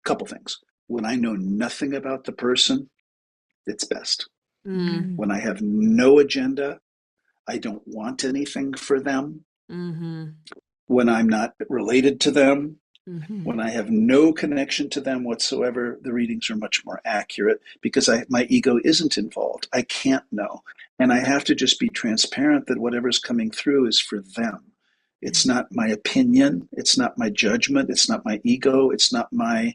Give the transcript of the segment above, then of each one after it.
couple things. When I know nothing about the person, it's best. Mm. When I have no agenda, I don't want anything for them. Mm-hmm. When I'm not related to them, Mm-hmm. when I have no connection to them whatsoever, the readings are much more accurate because my ego isn't involved. I can't know. And I have to just be transparent that whatever's coming through is for them. It's not my opinion. It's not my judgment. It's not my ego. It's not my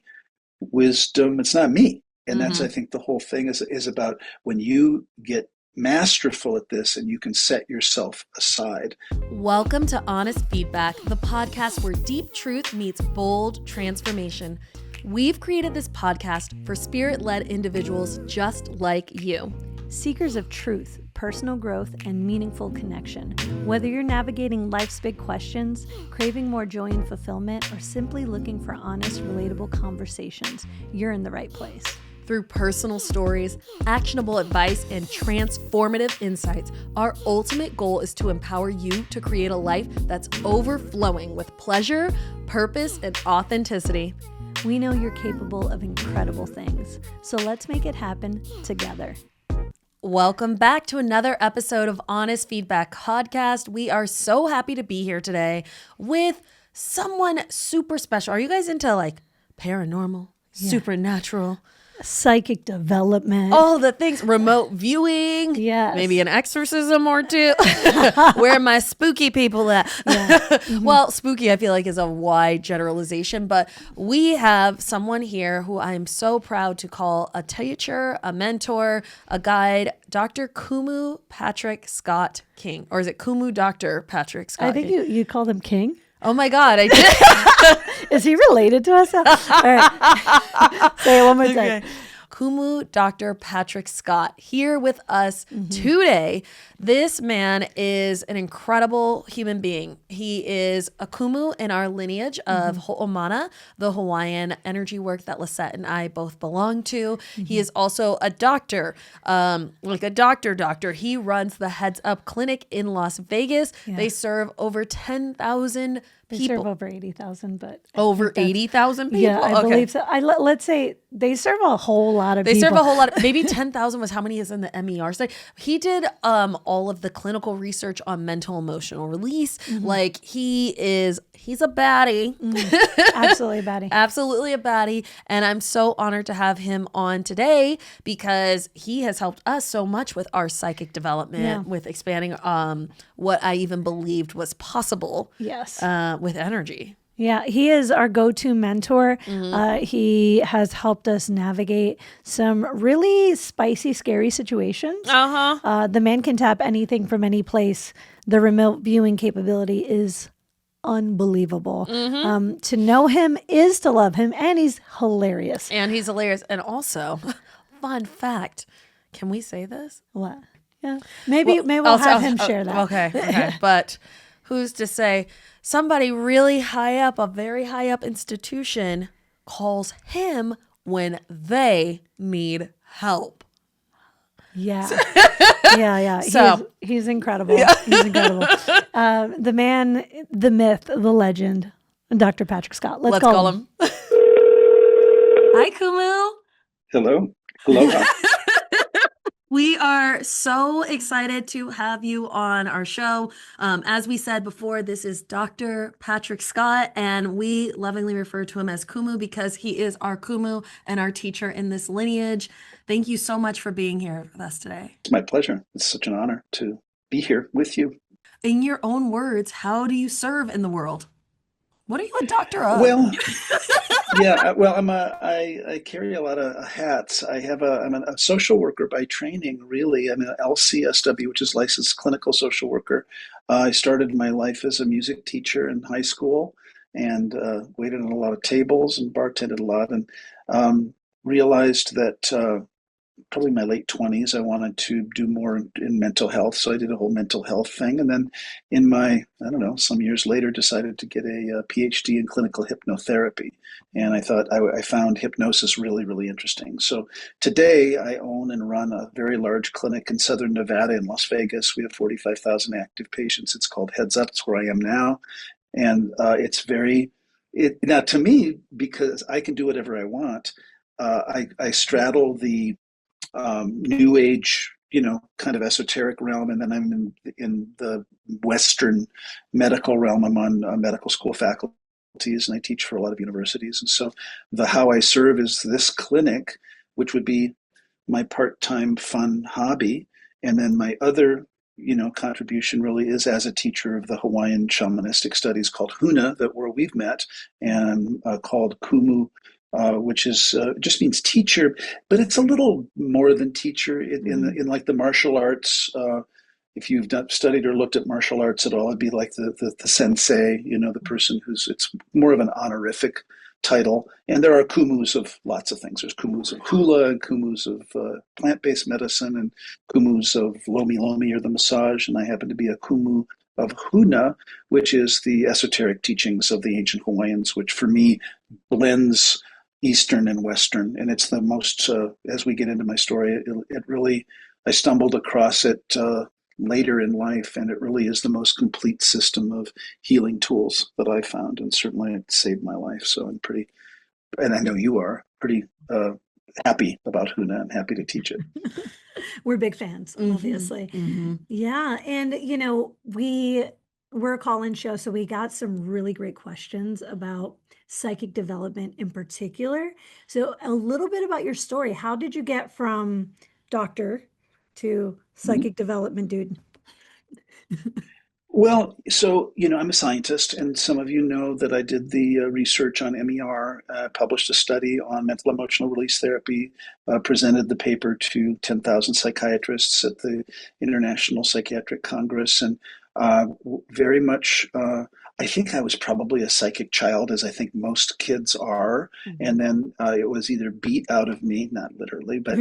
wisdom. It's not me. And that's, I Mm-hmm. think, the whole thing is about when you get masterful at this and you can set yourself aside. Welcome to Honest Feedback, the podcast where deep truth meets bold transformation. We've created this podcast for spirit-led individuals just like you. Seekers of truth, personal growth, and meaningful connection. Whether you're navigating life's big questions, craving more joy and fulfillment, or simply looking for honest, relatable conversations, you're in the right place. Through personal stories, actionable advice, and transformative insights, our ultimate goal is to empower you to create a life that's overflowing with pleasure, purpose, and authenticity. We know you're capable of incredible things, so let's make it happen together. Welcome back to another episode of Honest Feedback Podcast. We are so happy to be here today with someone super special. Are you guys into like paranormal, supernatural? Psychic development. All the things, remote viewing, Yes. Maybe an exorcism or two. Where are my spooky people at? Yeah. Mm-hmm. Well, spooky I feel like is a wide generalization, but we have someone here who I'm so proud to call a teacher, a mentor, a guide, Dr. Kumu Patrick Scott King. Or is it Kumu Dr. Patrick Scott I think King? you called him King. Oh my God, I did. Is he related to us? All right. Say it one more time. Okay. Kumu Dr. Patrick Scott here with us today. This man is an incredible human being. He is a Kumu in our lineage of Ho'omana, the Hawaiian energy work that Lisette and I both belong to. He is also a doctor, like a doctor. He runs the Heads Up Clinic in Las Vegas. Yeah. They serve over 10,000 They people. serve over 80,000, but Over 80,000 people? yeah, I believe so. Let's say they serve a whole lot of They people. serve a whole lot. Maybe 10,000 was how many is in the MER study. He did all of the clinical research on mental emotional release. Like he's a baddie. Absolutely, Betty. Absolutely a baddie. And I'm so honored to have him on today because he has helped us so much with our psychic development, with expanding what I even believed was possible. Yes. With energy. Yeah, he is our go-to mentor. He has helped us navigate some really spicy, scary situations. The man can tap anything from any place. The remote viewing capability is unbelievable. To know him is to love him, and he's hilarious. And he's hilarious. And also, fun fact, can we say this? What? Yeah, maybe we'll have him share that. Okay. But who's to say somebody really high up, a very high up institution calls him when they need help. Yeah. Yeah. So- he's incredible. He's incredible. The man, the myth, the legend, Dr. Patrick Scott. Let's call him. Hi, Kumu. Hello. Aloha. We are so excited to have you on our show. As we said before, this is Dr. Patrick Scott, and we lovingly refer to him as Kumu because he is our Kumu and our teacher in this lineage. Thank you so much for being here with us today. It's my pleasure. It's such an honor to be here with you. In your own words, how do you serve in the world? What are you a doctor of? Well, I carry a lot of hats. I'm a social worker by training, really. I'm an LCSW, which is licensed clinical social worker. I started my life as a music teacher in high school and waited on a lot of tables and bartended a lot and realized that probably my late 20s, I wanted to do more in mental health. So I did a whole mental health thing. And then in my, some years later, decided to get a PhD in clinical hypnotherapy. And I thought I found hypnosis really, really interesting. So today I own and run a very large clinic in Southern Nevada in Las Vegas. We have 45,000 active patients. It's called Heads Up. It's where I am now. And it's very now to me, because I can do whatever I want, I straddle the new age, kind of esoteric realm, and then I'm in the Western medical realm. I'm on medical school faculties, and I teach for a lot of universities. And so, the how I serve is this clinic, which would be my part-time fun hobby, and then my other contribution really is as a teacher of the Hawaiian shamanistic studies called Huna, that where we've met, and called Kumu, which is just means teacher, but it's a little more than teacher in like the martial arts. If you've studied or looked at martial arts at all, it'd be like the sensei, the person who's, it's more of an honorific title. And there are kumus of lots of things. There's kumus of hula, and kumus of plant-based medicine, and kumus of lomi lomi, or the massage. And I happen to be a kumu of Huna, which is the esoteric teachings of the ancient Hawaiians, which for me blends Eastern and Western. And it's the most, as we get into my story, it really, I stumbled across it later in life, and it really is the most complete system of healing tools that I found, and certainly it saved my life. So I'm pretty, and I know you are pretty happy about Huna and happy to teach it. We're big fans, obviously. Yeah, and we're a call-in show, so we got some really great questions about psychic development in particular. So a little bit about your story. How did you get from doctor to psychic development dude? Well, so, I'm a scientist, and some of you know that I did the research on MER, published a study on mental emotional release therapy, presented the paper to 10,000 psychiatrists at the International Psychiatric Congress, and very much, I think I was probably a psychic child, as I think most kids are. And then it was either beat out of me, not literally, but,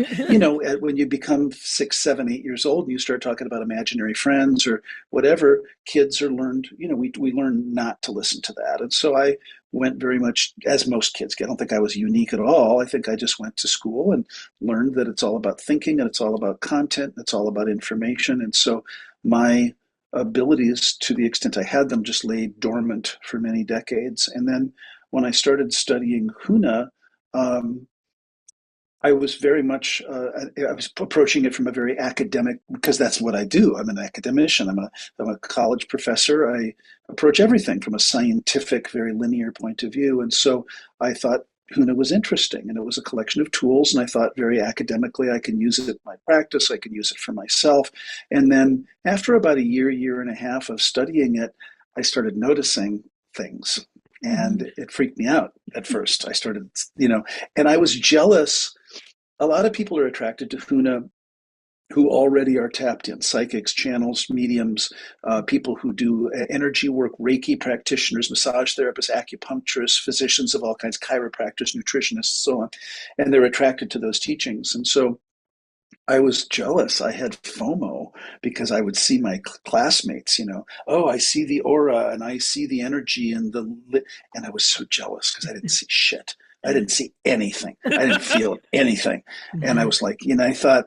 when you become 6, 7, 8 years old and you start talking about imaginary friends or whatever, kids are learned, we learn not to listen to that. And so I went very much as most kids get. I don't think I was unique at all. I think I just went to school and learned that it's all about thinking, and it's all about content, and it's all about information. And so my abilities, to the extent I had them, just lay dormant for many decades. And then when I started studying Huna, I was very much, I was approaching it from a very academic, because that's what I do. I'm an academician. I'm a college professor. I approach everything from a scientific, very linear point of view. And so I thought Huna was interesting, and it was a collection of tools. And I thought very academically, I can use it in my practice. I can use it for myself. And then after about a year and a half of studying it, I started noticing things, and it freaked me out at first. I started, and I was jealous. A lot of people are attracted to Huna who already are tapped in: psychics, channels, mediums, people who do energy work, Reiki practitioners, massage therapists, acupuncturists, physicians of all kinds, chiropractors, nutritionists, so on. And they're attracted to those teachings. And so I was jealous. I had FOMO because I would see my classmates, oh, I see the aura and I see the energy and and I was so jealous because I didn't see shit. I didn't see anything. I didn't feel anything. And I was like, I thought,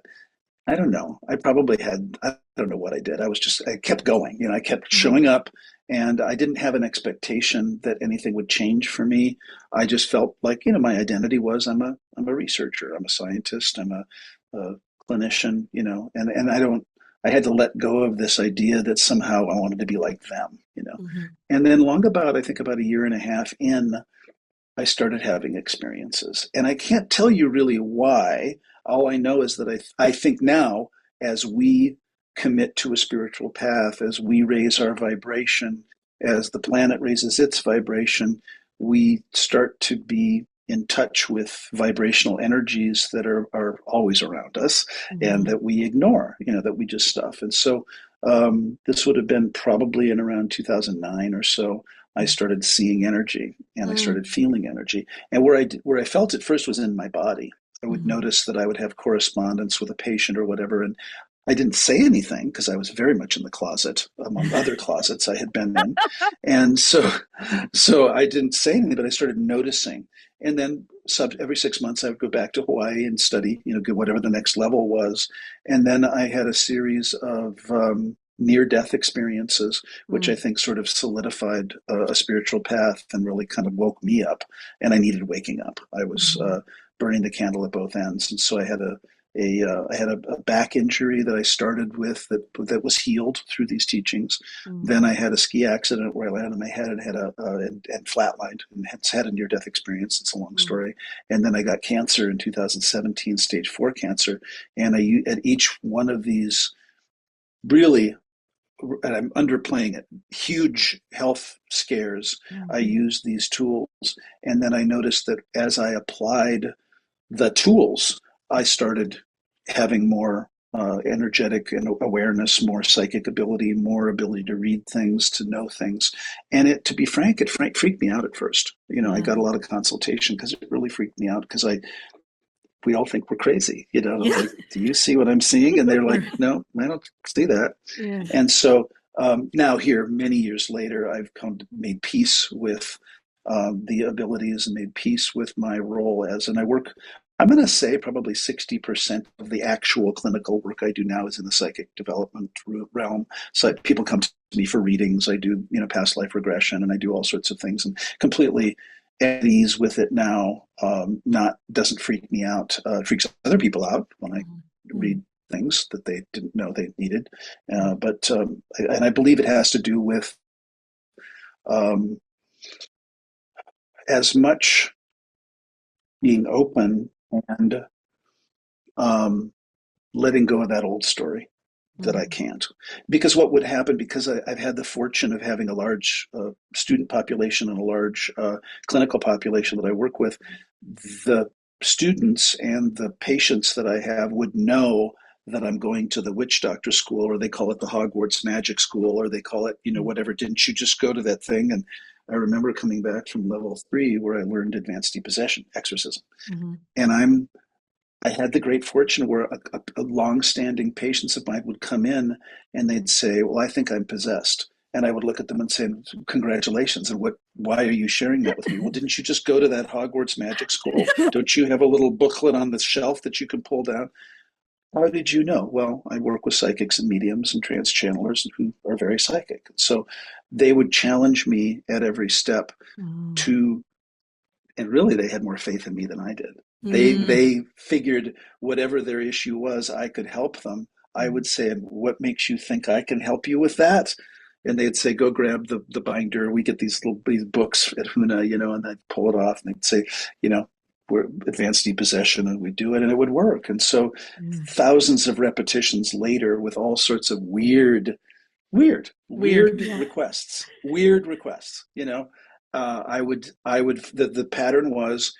I don't know. I don't know what I did. I kept going, I kept showing up, and I didn't have an expectation that anything would change for me. I just felt like, my identity was I'm a researcher, I'm a scientist, I'm a clinician, and I had to let go of this idea that somehow I wanted to be like them. And then I think about a year and a half in, I started having experiences. And I can't tell you really why. All I know is that I think now, as we commit to a spiritual path, as we raise our vibration, as the planet raises its vibration, we start to be in touch with vibrational energies that are always around us, and that we ignore, that we just stuff. And so this would have been probably in around 2009 or so. I started seeing energy, and I started feeling energy. And where I felt it first was in my body. I would notice that I would have correspondence with a patient or whatever, and I didn't say anything because I was very much in the closet, among other closets I had been in. And so I didn't say anything, but I started noticing. And then every 6 months I would go back to Hawaii and study, whatever the next level was. And then I had a series of near-death experiences, which I think sort of solidified a spiritual path and really kind of woke me up. And I needed waking up. I was burning the candle at both ends, and so I had a back injury that I started with that was healed through these teachings. Then I had a ski accident where I landed on my head and and flatlined and had a near death experience. It's a long story. And then I got cancer in 2017, stage 4 cancer. And at each one of these really, and I'm underplaying it, huge health scares, I used these tools. And then I noticed that as I applied the tools, I started having more energetic and awareness, more psychic ability, more ability to read things, to know things. And to be frank, it freaked me out at first. I got a lot of consultation because it really freaked me out because we all think we're crazy. Like, do you see what I'm seeing? And they're like, no, I don't see that. Yeah. And so now here, many years later, I've made peace with the abilities and made peace with my role and I work, I'm going to say probably 60% of the actual clinical work I do now is in the psychic development realm. So people come to me for readings. I do, past life regression, and I do all sorts of things, and completely at ease with it now. Doesn't freak me out. It freaks other people out when I read things that they didn't know they needed. But I believe it has to do with as much being open and letting go of that old story that I can't. Because what would happen, because I've had the fortune of having a large student population and a large clinical population that I work with, the students and the patients that I have would know that I'm going to the witch doctor school, or they call it the Hogwarts magic school, or they call it, whatever. Didn't you just go to that thing? And I remember coming back from level 3 where I learned advanced depossession, exorcism. And I had the great fortune where a long-standing patients of mine would come in and they'd say, well, I think I'm possessed. And I would look at them and say, congratulations. And why are you sharing that with me? Well, didn't you just go to that Hogwarts magic school? Don't you have a little booklet on the shelf that you can pull down? How did you know? Well, I work with psychics and mediums and trance channelers who are very psychic. So they would challenge me at every step to, and really they had more faith in me than I did. They figured whatever their issue was, I could help them. I would say, what makes you think I can help you with that? And they'd say, go grab the binder. We get these books at Huna, and I'd pull it off and they'd say, we're advanced depossession, and we do it and it would work. And so thousands of repetitions later with all sorts of weird requests, I would, the pattern was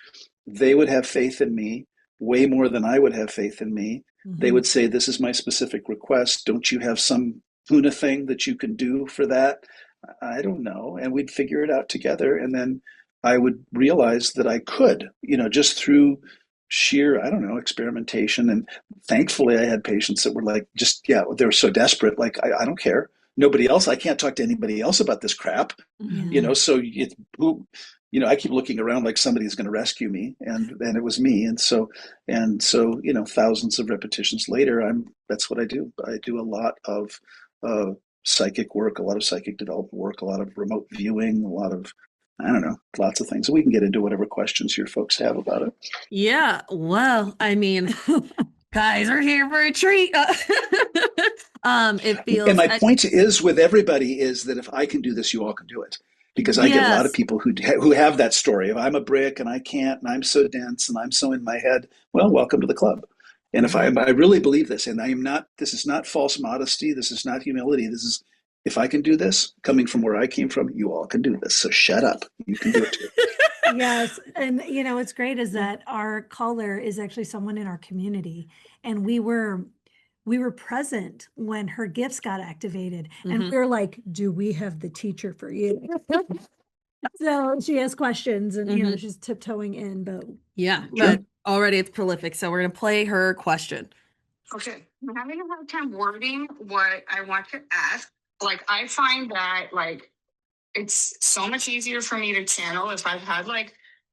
they would have faith in me way more than I would have faith in me. They would say, this is my specific request. Don't you have some Huna thing that you can do for that? I don't know. And we'd figure it out together. And then I would realize that I could, just through sheer, I don't know, experimentation. And thankfully I had patients that were like, they were so desperate. Like, I don't care. Nobody else, I can't talk to anybody else about this crap, so I keep looking around like somebody's going to rescue me. And it was me. And so, thousands of repetitions later, that's what I do. I do a lot of psychic work, a lot of psychic development work, a lot of remote viewing, a lot of, I don't know, lots of things. We can get into whatever questions your folks have about it. Yeah. Well, I mean, guys are here for a treat. It feels. And my point is with everybody is that if I can do this, you all can do it. Because I get a lot of people who have that story of I'm a brick and I can't, and I'm so dense and I'm so in my head. Well, welcome to the club. And if I really believe this, and this is not false modesty, this is not humility, this is, if I can do this, coming from where I came from, you all can do this. So shut up. You can do it too. Yes. And, what's great is that our caller is actually someone in our community. And we were present when her gifts got activated. And we were like, do we have the teacher for you? So she has questions and, she's tiptoeing in, but. Yeah, but already it's prolific. So we're going to play her question. Okay. I'm having a hard time wording what I want to ask. Like, I find that, it's so much easier for me to channel if I've had, a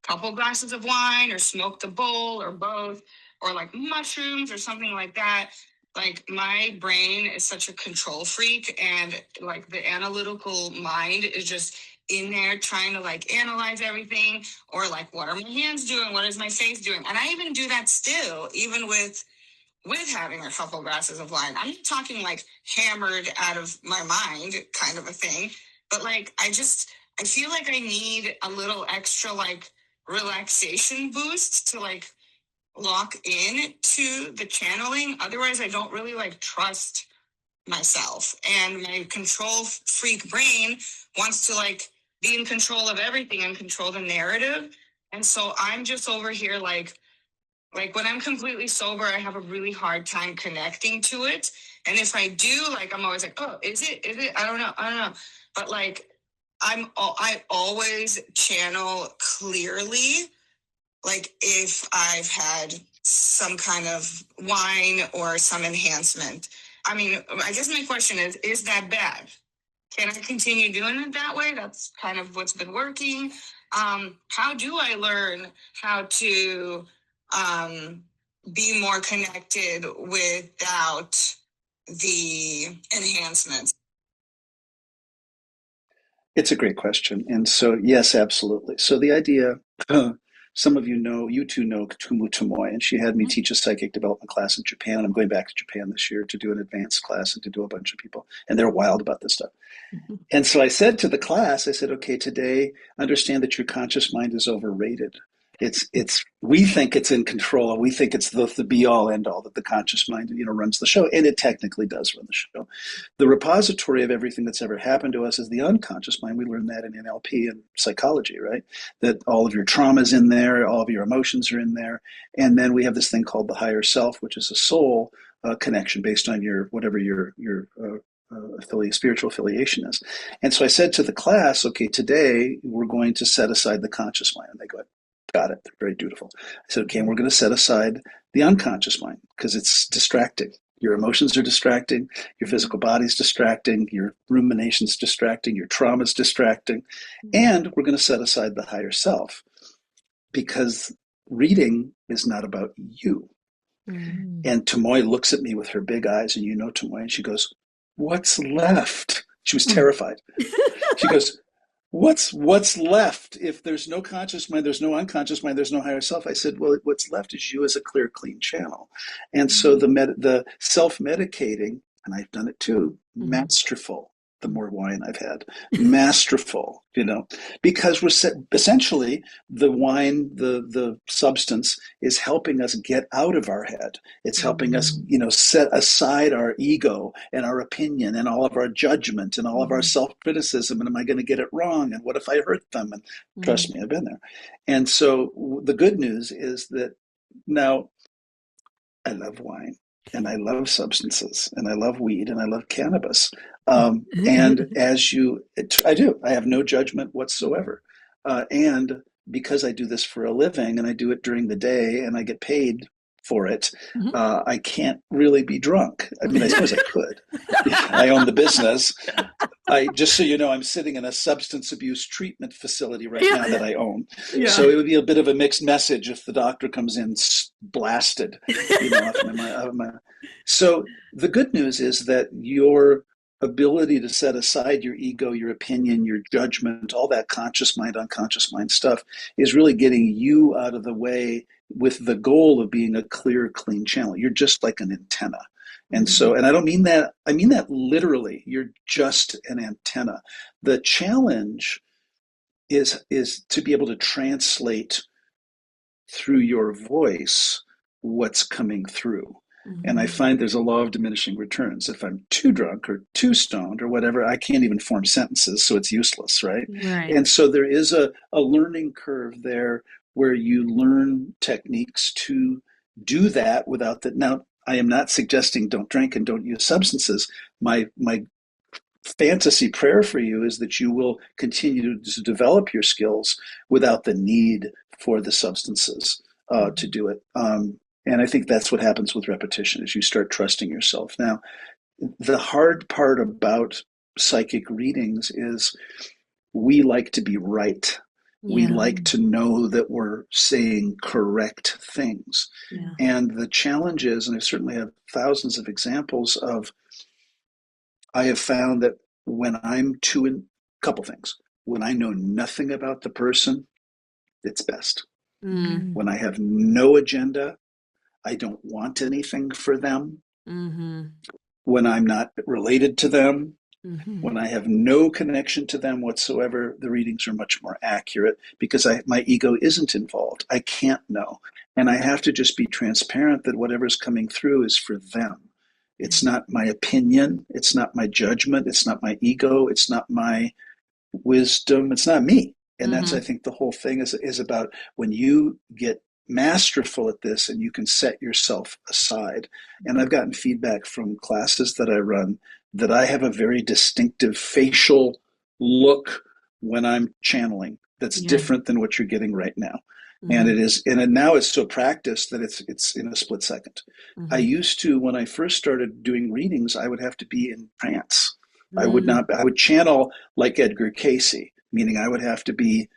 couple glasses of wine or smoked a bowl or both, or, mushrooms or something like that. like my brain is such a control freak, and like the analytical mind is just in there trying to like analyze everything, or like, what are my hands doing? What is my face doing? And I even do that still, even with having a couple glasses of wine. I'm not talking like hammered out of my mind kind of a thing, but like I feel like I need a little extra like relaxation boost to like lock in to the channeling. Otherwise, I don't really like trust myself. And my control freak brain wants to like be in control of everything and control the narrative. And so I'm just over here like when I'm completely sober, I have a really hard time connecting to it. And if I do, like I'm always like, oh, is it? Is it? I don't know. I don't know. But like I always channel clearly, like if I've had some kind of wine or some enhancement. I mean, I guess my question is that bad? Can I continue doing it that way? That's kind of what's been working. How do I learn how to be more connected without the enhancements? It's a great question. And so, yes, absolutely. So the idea, some of you two know Kumu Tomoe, and she had me teach a psychic development class in Japan. I'm going back to Japan this year to do an advanced class and to do a bunch of people. And they're wild about this stuff. And so I said to the class, I said, okay, today, understand that your conscious mind is overrated. We think it's in control, and we think it's the be all end all, that the conscious mind, runs the show, and it technically does run the show. The repository of everything that's ever happened to us is the unconscious mind. We learn that in NLP and psychology, right? That all of your trauma's in there, all of your emotions are in there, and then we have this thing called the higher self, which is a soul connection based on whatever your spiritual affiliation is. And so I said to the class, okay, today we're going to set aside the conscious mind. And they go, got it. They're very dutiful. I said, okay, and we're going to set aside the unconscious mind because it's distracting. Your emotions are distracting. Your physical body's distracting. Your rumination's distracting. Your trauma's distracting. And we're going to set aside the higher self because reading is not about you. And Tomoe looks at me with her big eyes, and Tomoe, and she goes, what's left? She was terrified. She goes, what's left? If there's no conscious mind, there's no unconscious mind, there's no higher self. I said, well, what's left is you as a clear, clean channel. And so the self-medicating, and I've done it too, masterful. The more wine I've had, masterful, because essentially the wine, the substance is helping us get out of our head. It's helping us, set aside our ego and our opinion and all of our judgment and all of our self-criticism. And am I going to get it wrong? And what if I hurt them? And trust me, I've been there. And so the good news is that now I love wine. And I love substances, and I love weed, and I love cannabis. And I do. I have no judgment whatsoever. And because I do this for a living, and I do it during the day, and I get paid for it, I can't really be drunk. I mean, I suppose I could. I own the business. Just so you know, I'm sitting in a substance abuse treatment facility right now that I own. Yeah. So it would be a bit of a mixed message if the doctor comes in blasted, So the good news is that your ability to set aside your ego, your opinion, your judgment, all that conscious mind, unconscious mind stuff is really getting you out of the way with the goal of being a clear, clean channel. You're just like an antenna. And so, and I don't mean that, I mean that literally. You're just an antenna. The challenge is to be able to translate through your voice what's coming through. And I find there's a law of diminishing returns. If I'm too drunk or too stoned or whatever, I can't even form sentences, so it's useless, right? And so there is a learning curve there where you learn techniques to do that without that. Now, I am not suggesting don't drink and don't use substances. My fantasy prayer for you is that you will continue to develop your skills without the need for the substances to do it. And I think that's what happens with repetition as you start trusting yourself. Now, the hard part about psychic readings is we like to be right. We like to know that we're saying correct things. Yeah. And the challenge is, and I certainly have thousands of examples of, I have found that when I'm a couple things, when I know nothing about the person, it's best. Mm. When I have no agenda, I don't want anything for them. Mm-hmm. When I'm not related to them, Mm-hmm. when I have no connection to them whatsoever, the readings are much more accurate because my ego isn't involved. I can't know. And I have to just be transparent that whatever's coming through is for them. It's not my opinion. It's not my judgment. It's not my ego. It's not my wisdom. It's not me. And that's, I think, the whole thing is about when you get masterful at this and you can set yourself aside. And I've gotten feedback from classes that I run that I have a very distinctive facial look when I'm channeling that's different than what you're getting right now. And it is, and now it's so practiced that it's in a split second. I used to, when I first started doing readings, I would have to be in trance. I would channel like Edgar Casey, meaning I would have to be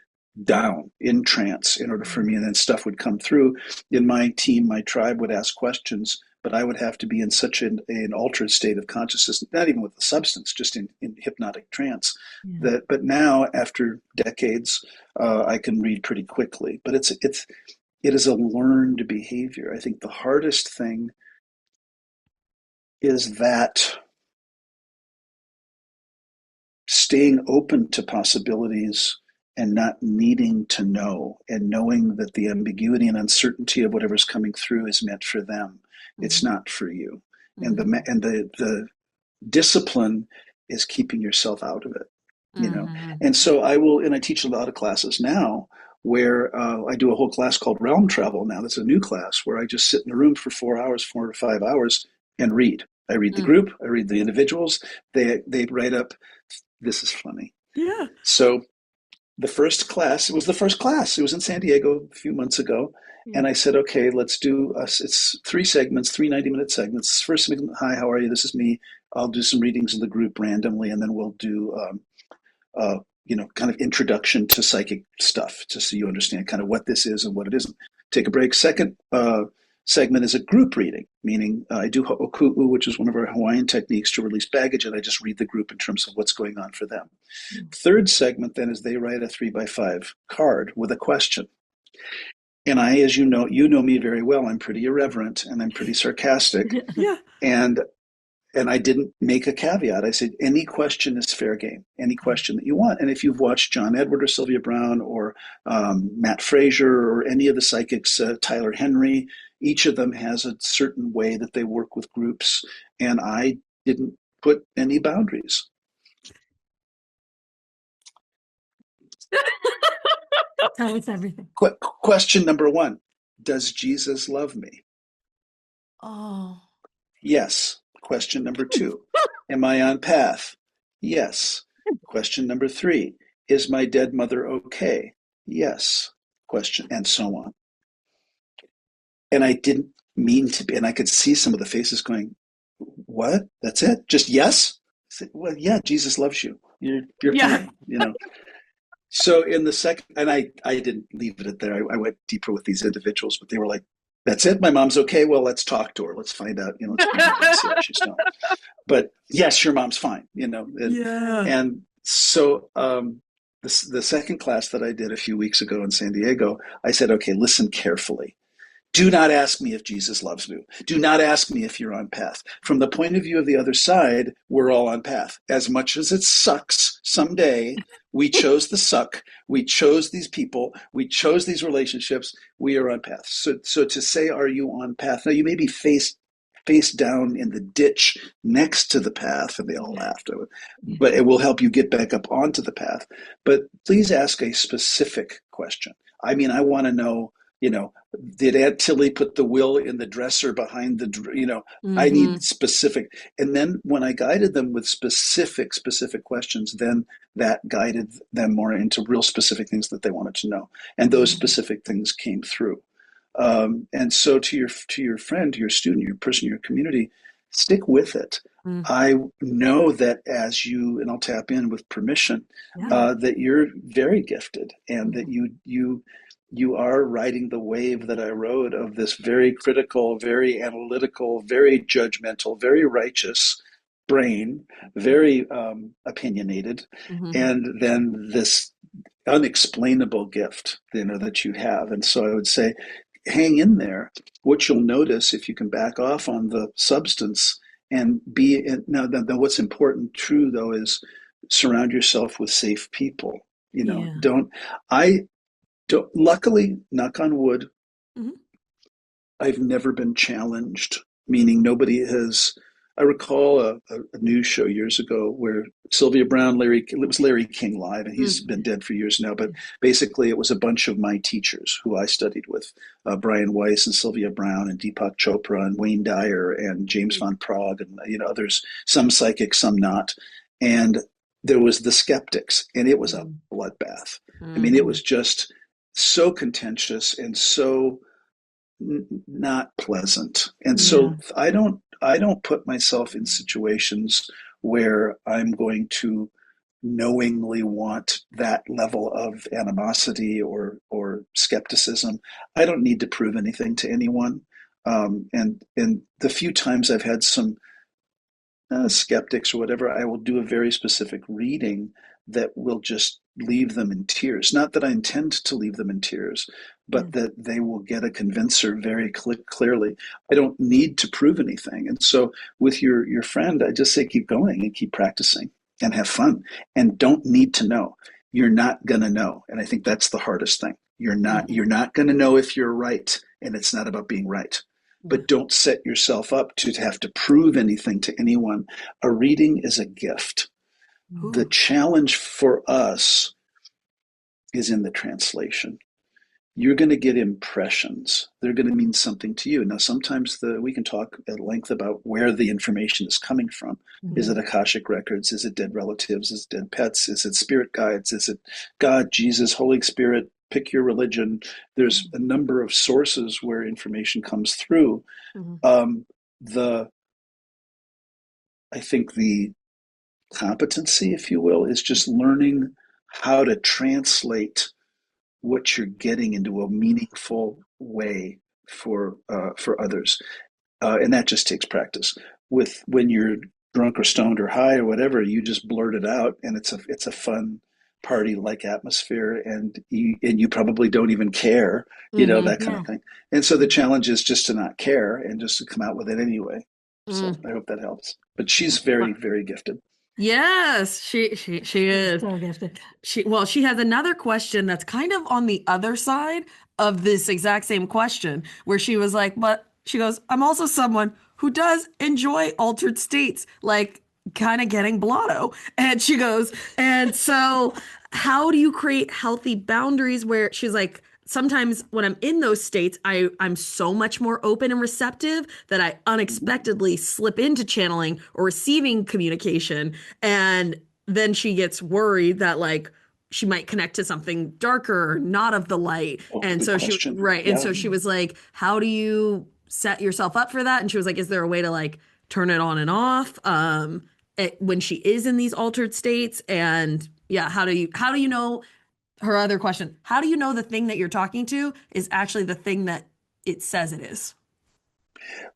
down in trance in order for me, and then stuff would come through. In my team, my tribe would ask questions, but I would have to be in such an altered state of consciousness, not even with the substance, just in hypnotic trance. But now, after decades, I can read pretty quickly. But it is a learned behavior. I think the hardest thing is that staying open to possibilities and not needing to know, and knowing that the ambiguity and uncertainty of whatever's coming through is meant for them. It's not for you. And the discipline is keeping yourself out of it, you know. And so I teach a lot of classes now where I do a whole class called Realm Travel now. That's a new class where I just sit in a room for 4 to 5 hours and read. I read the group, I read the individuals. They write up. This is funny. Yeah. So it was the first class. It was in San Diego a few months ago. And I said, okay, let's do it's 3 segments, 3 90-minute segments. First segment, hi, how are you? This is me. I'll do some readings in the group randomly, and then we'll do, kind of introduction to psychic stuff, just so you understand kind of what this is and what it isn't. Take a break. Second segment is a group reading, meaning I do ho'oku'u, which is one of our Hawaiian techniques to release baggage, and I just read the group in terms of what's going on for them. Third segment then is they write a 3x5 card with a question. And I, as you know me very well, I'm pretty irreverent and I'm pretty sarcastic. Yeah. And I didn't make a caveat. I said, any question is fair game, any question that you want. And if you've watched John Edward or Sylvia Brown or Matt Frazier or any of the psychics, Tyler Henry, each of them has a certain way that they work with groups. And I didn't put any boundaries. Tell us everything. Question number 1, does Jesus love me? Oh. Yes. Question number 2, am I on path? Yes. Question number 3, is my dead mother okay? Yes. Question, and so on. And I didn't mean to be, and I could see some of the faces going, what? That's it? Just yes? I said, well, yeah, Jesus loves you. You're fine, you know. So in the second, and I didn't leave it at there. I went deeper with these individuals, but they were like, that's it? My mom's okay? Well, let's talk to her. Let's find out, let's see how she's doing. But yes, your mom's fine, And so the second class that I did a few weeks ago in San Diego, I said, okay, listen carefully. Do not ask me if Jesus loves you. Do not ask me if you're on path. From the point of view of the other side, we're all on path. As much as it sucks someday, we chose the suck. We chose these people. We chose these relationships. We are on path. So to say, are you on path? Now, you may be face down in the ditch next to the path, and they all laughed. But it will help you get back up onto the path. But please ask a specific question. I mean, I want to know, did Aunt Tilly put the will in the dresser behind the, I need specific. And then when I guided them with specific questions, then that guided them more into real specific things that they wanted to know. And those specific things came through. And so to your friend, to your student, your person, your community, stick with it. Mm. I know that as you, and I'll tap in with permission, Yeah. that you're very gifted, and that you are riding the wave that I rode of this very critical, very analytical, very judgmental, very righteous brain, very opinionated, Mm-hmm. and then this unexplainable gift, that you have. And so I would say, hang in there. What you'll notice if you can back off on the substance and be in, now what's important, true though, is surround yourself with safe people. Yeah. I don't, luckily, knock on wood, Mm-hmm. I've never been challenged, meaning nobody has. I recall a news show years ago where Sylvia Brown, it was Larry King Live, and he's been dead for years now, but basically it was a bunch of my teachers who I studied with, Brian Weiss and Sylvia Brown and Deepak Chopra and Wayne Dyer and James Van Praagh and others, some psychic, some not. And there was the skeptics, and it was a bloodbath. I mean, it was just so contentious and so not pleasant. And so I don't put myself in situations where I'm going to knowingly want that level of animosity or skepticism. I don't need to prove anything to anyone. And the few times I've had some skeptics or whatever, I will do a very specific reading that will just leave them in tears. Not that I intend to leave them in tears, but that they will get a convincer very clearly. I don't need to prove anything. And so with your friend, I just say keep going and keep practicing and have fun and don't need to know. You're not going to know. And I think that's the hardest thing. You're not going to know if you're right, and it's not about being right. But don't set yourself up to have to prove anything to anyone. A reading is a gift. The challenge for us is in the translation. You're going to get impressions. They're going to mean something to you. Now, sometimes we can talk at length about where the information is coming from. Is it Akashic records? Is it dead relatives? Is it dead pets? Is it spirit guides? Is it God, Jesus, Holy Spirit? Pick your religion. There's a number of sources where information comes through. The I think the competency, if you will, is just learning how to translate what you're getting into a meaningful way for others, and that just takes practice. When you're drunk or stoned or high or whatever, you just blurt it out, and it's a fun party like atmosphere, and you probably don't even care, that kind of thing. And so the challenge is just to not care and just to come out with it anyway. So I hope that helps. But she's very, very gifted. Yes, she is. So gifted. She has another question that's kind of on the other side of this exact same question, where she was like, but she goes, I'm also someone who does enjoy altered states, like kind of getting blotto. And she goes, and so how do you create healthy boundaries where she's like, sometimes when I'm in those states, I'm so much more open and receptive that I unexpectedly slip into channeling or receiving communication. And then she gets worried that like she might connect to something darker or not of the light. And so and so she was like, how do you set yourself up for that? And she was like, is there a way to like turn it on and off when she is in these altered states? And yeah, how do you know? Her other question, how do you know the thing that you're talking to is actually the thing that it says it is?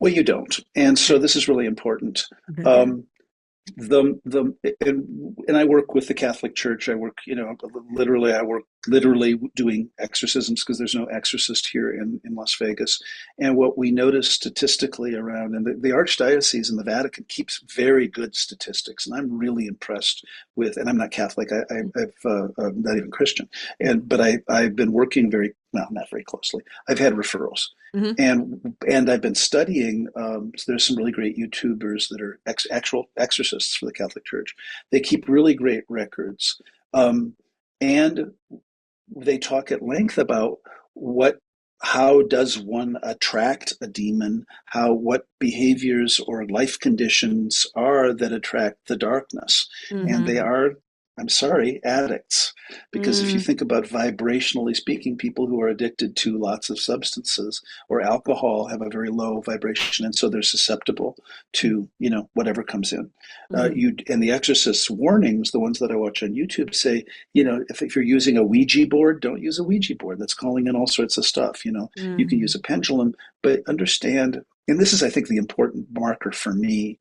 Well, you don't. And so this is really important. And I work with the Catholic Church. I work, literally doing exorcisms because there's no exorcist here in Las Vegas. And what we notice statistically around, and the Archdiocese and the Vatican keeps very good statistics, and I'm really impressed with. And I'm not Catholic. I'm not even Christian. But I've been working not very closely. I've had referrals. And I've been studying. So there's some really great YouTubers that are actual exorcists for the Catholic Church. They keep really great records, and they talk at length about how does one attract a demon, what behaviors or life conditions are that attract the darkness, and they are I'm sorry, addicts. Because if you think about vibrationally speaking, people who are addicted to lots of substances or alcohol have a very low vibration, and so they're susceptible to, whatever comes in. You and the Exorcist's warnings, the ones that I watch on YouTube, say, if you're using a Ouija board, don't use a Ouija board. That's calling in all sorts of stuff. You can use a pendulum, but understand, and this is, I think, the important marker for me.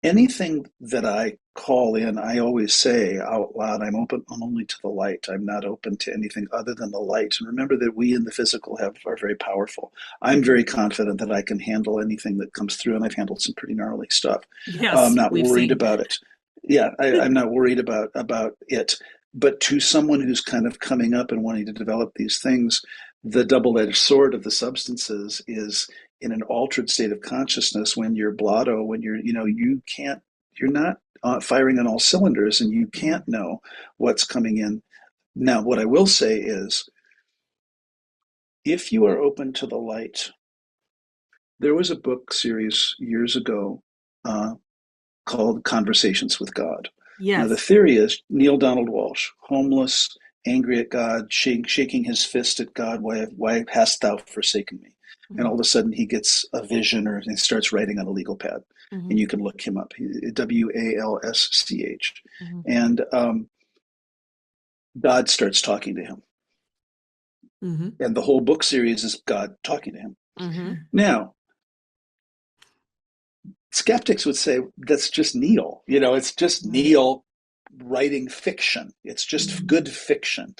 Anything that I call in, I always say out loud, I'm only to the light. I'm not open to anything other than the light. And remember that we in the physical are very powerful. I'm very confident that I can handle anything that comes through, and I've handled some pretty gnarly stuff. I'm not worried about it. Yeah, I'm not worried about it. But to someone who's kind of coming up and wanting to develop these things, the double-edged sword of the substances is in an altered state of consciousness when you're blotto, when you're not firing on all cylinders, and you can't know what's coming in. Now, what I will say is, if you are open to the light, there was a book series years ago called Conversations with God. Yes. Now, the theory is Neil Donald Walsh, homeless, angry at God, shaking his fist at God, why hast thou forsaken me? And all of a sudden he gets a vision, or he starts writing on a legal pad. And you can look him up, Walsch. And God starts talking to him. And the whole book series is God talking to him. Now, skeptics would say that's just Neil. It's just Neil writing fiction. It's just good fiction.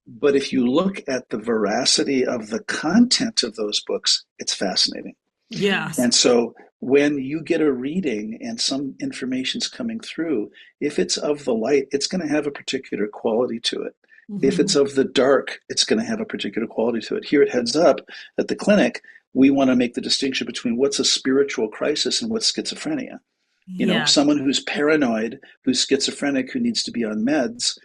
But if you look at the veracity of the content of those books, it's fascinating. Yes. And so when you get a reading and some information's coming through, if it's of the light, it's going to have a particular quality to it. If it's of the dark, it's going to have a particular quality to it. Here at Heads Up at the clinic, we want to make the distinction between what's a spiritual crisis and what's schizophrenia. Someone who's paranoid, who's schizophrenic, who needs to be on meds,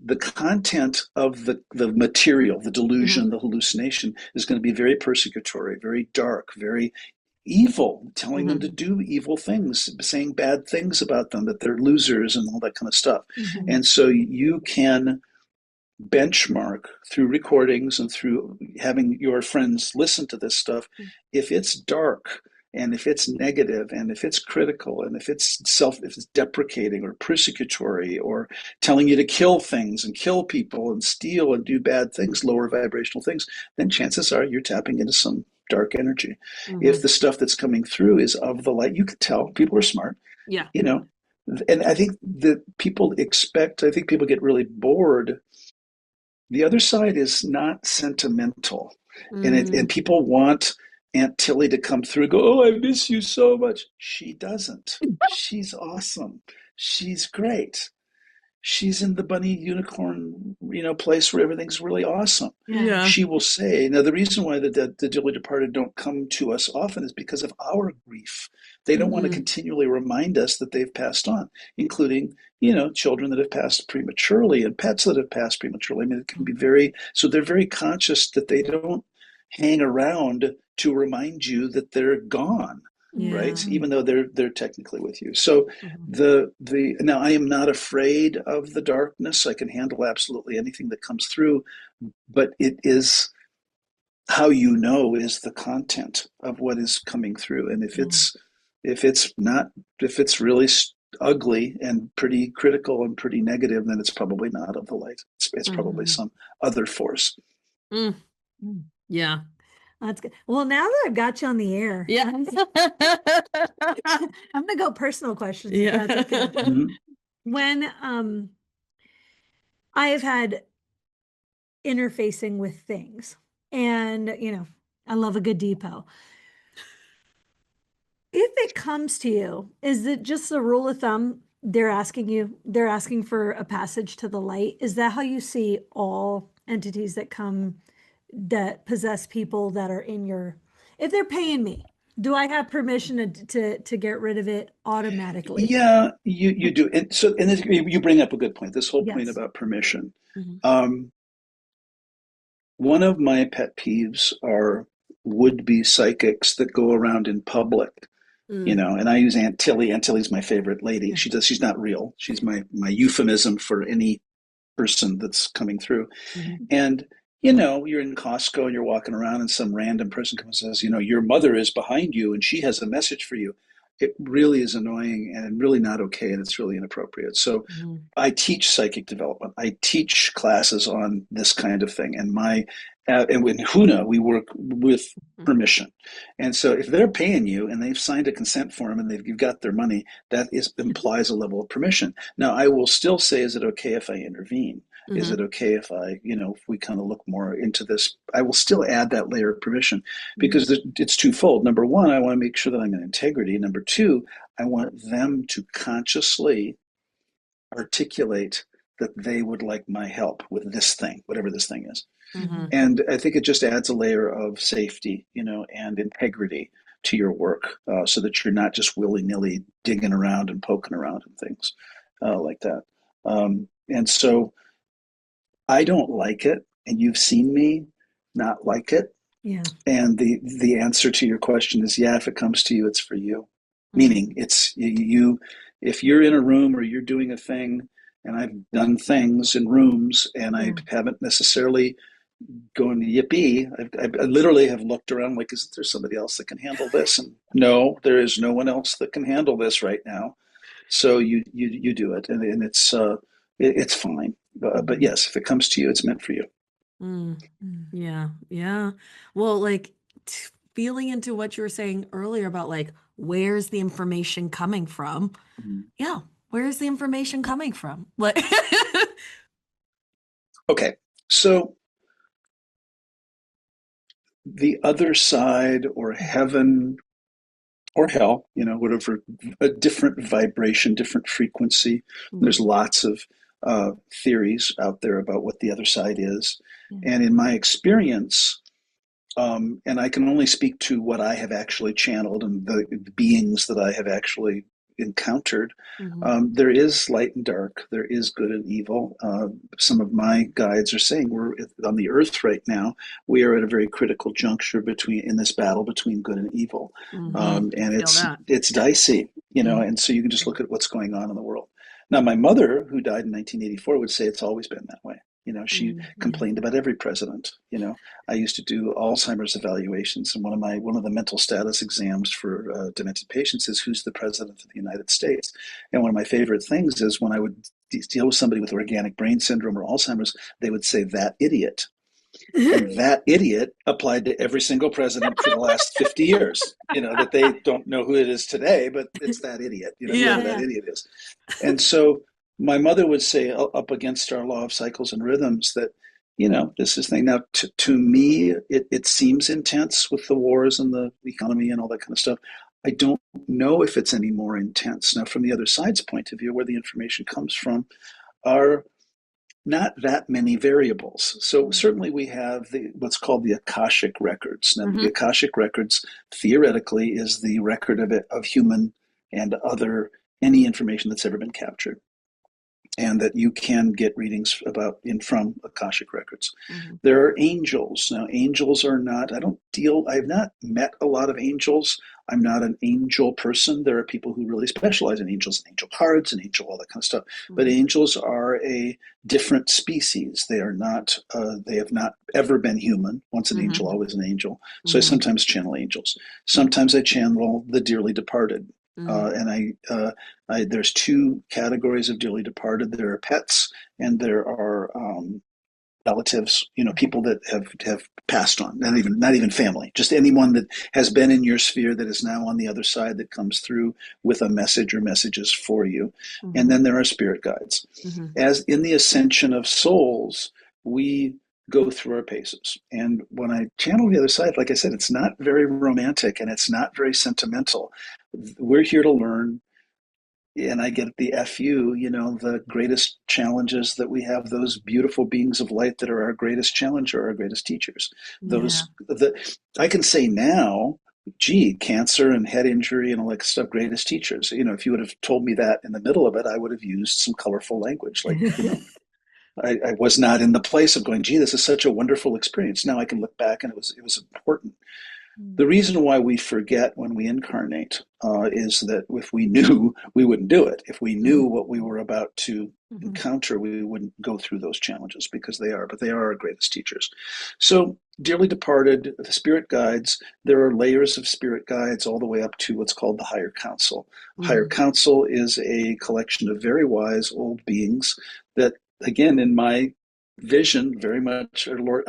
the content of the material, the delusion, the hallucination is going to be very persecutory, very dark, very evil, telling them to do evil things, saying bad things about them, that they're losers and all that kind of stuff. And so you can benchmark through recordings and through having your friends listen to this stuff. If it's dark, and if it's negative, and if it's critical, and if it's deprecating or persecutory or telling you to kill things and kill people and steal and do bad things, lower vibrational things, then chances are you're tapping into some dark energy. If the stuff that's coming through is of the light, you can tell people are smart. Yeah. And I think that people get really bored. The other side is not sentimental, and people want Aunt Tilly to come through and go, oh, I miss you so much. She doesn't. She's awesome. She's great. She's in the bunny unicorn, place where everything's really awesome. Yeah. She will say, now the reason why the dearly departed don't come to us often is because of our grief. They don't want to continually remind us that they've passed on, including, children that have passed prematurely and pets that have passed prematurely. I mean, it can be so they're very conscious that they don't hang around to remind you that they're gone, right? Even though they're technically with you. So now I am not afraid of the darkness. I can handle absolutely anything that comes through, but it is how is the content of what is coming through. And if it's really ugly and pretty critical and pretty negative, then it's probably not of the light. It's probably some other force. Yeah. That's good. Well, now that I've got you on the air, I'm going to go personal questions. Yeah. Okay. When I have had interfacing with things, and I love a good depot. If it comes to you, is it just a rule of thumb? They're asking for a passage to the light. Is that how you see all entities that possess people that are if they're paying me, do I have permission to get rid of it automatically? Yeah, you do. And so, you bring up a good point, this whole point about permission. One of my pet peeves are would-be psychics that go around in public And I use Aunt Tilly. Aunt Tilly's my favorite lady. She's not real. She's my euphemism for any person that's coming through. And, you're in Costco and you're walking around and some random person comes and says, your mother is behind you and she has a message for you. It really is annoying and really not okay. And it's really inappropriate. So I teach psychic development. I teach classes on this kind of thing. And and in Huna, we work with permission. And so if they're paying you and they've signed a consent form and you've got their money, implies a level of permission. Now, I will still say, is it okay if I intervene? Is it okay if if we kind of look more into this? I will still add that layer of permission because it's twofold. Number one, I want to make sure that I'm in integrity. Number two, I want them to consciously articulate that they would like my help with this thing, whatever this thing is. And I think it just adds a layer of safety, and integrity to your work so that you're not just willy-nilly digging around and poking around and things like that. And so I don't like it, and you've seen me not like it. Yeah. And the answer to your question is, yeah, if it comes to you, it's for you. Meaning it's you, if you're in a room or you're doing a thing, and I've done things in rooms and I haven't necessarily going yippee. I literally have looked around like, is there somebody else that can handle this? And no, there is no one else that can handle this right now. So you do it, and it's fine. But yes, if it comes to you, it's meant for you. Yeah. Yeah. Well, like feeling into what you were saying earlier about like, where's the information coming from? Yeah. Where's the information coming from? Like, okay. So the other side or heaven or hell, whatever, a different vibration, different frequency. There's lots of theories out there about what the other side is. And in my experience, and I can only speak to what I have actually channeled and the beings that I have actually encountered. There is light and dark. There is good and evil. Some of my guides are saying we're on the earth right now. We are at a very critical juncture in this battle between good and evil. And it's dicey, and so you can just look at what's going on in the world. Now, my mother, who died in 1984, would say it's always been that way. She complained about every president. I used to do Alzheimer's evaluations, and one of the mental status exams for demented patients is who's the president of the United States. And one of my favorite things is when I would deal with somebody with organic brain syndrome or Alzheimer's, they would say that idiot. And that idiot applied to every single president for the last 50 years, that they don't know who it is today, but it's that idiot, whoever that idiot is. And so my mother would say up against our law of cycles and rhythms that, this is thing. Now, to me, it seems intense with the wars and the economy and all that kind of stuff. I don't know if it's any more intense. Now, from the other side's point of view, where the information comes from are not that many variables. So certainly we have what's called the Akashic records. Now, the Akashic records theoretically is the record of human and any information that's ever been captured, and that you can get readings from Akashic records. There are angels. Now, angels are not, I have not met a lot of angels. I'm not an angel person. There are people who really specialize in angels and angel cards and angel, all that kind of stuff. But angels are a different species. They have not ever been human. Once an angel, always an angel. So I sometimes channel angels. Sometimes I channel the dearly departed. And there's two categories of dearly departed. There are pets and there are relatives, people that have passed on, not even family, just anyone that has been in your sphere that is now on the other side that comes through with a message or messages for you. And then there are spirit guides. As in the ascension of souls, we go through our paces. And when I channel the other side, like I said, it's not very romantic and it's not very sentimental. We're here to learn. And I get the FU, the greatest challenges that we have, those beautiful beings of light that are our greatest challenge or our greatest teachers. I can say now, cancer and head injury and all that stuff, greatest teachers. If you would have told me that in the middle of it, I would have used some colorful language. Like, I was not in the place of going, this is such a wonderful experience. Now I can look back and it was important. The reason why we forget when we incarnate is that if we knew, we wouldn't do it. If we knew what we were about to encounter, we wouldn't go through those challenges because but they are our greatest teachers. So, dearly departed, the spirit guides, there are layers of spirit guides all the way up to what's called the higher council. Higher council is a collection of very wise old beings that, again, in my vision, very much, Lord,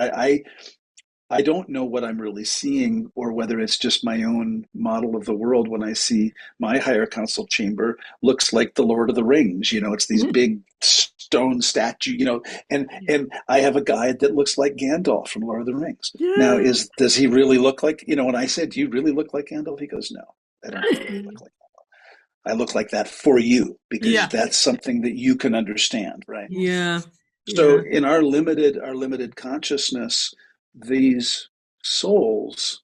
I don't know what I'm really seeing or whether it's just my own model of the world when I see my higher council chamber looks like the Lord of the Rings. It's these big stone statue, and I have a guide that looks like Gandalf from Lord of the Rings. Now, does he really look like, when I said, do you really look like Gandalf? He goes, no, I don't really look like that. I look like that for you because that's something that you can understand, right? Yeah. So in our limited consciousness, these souls,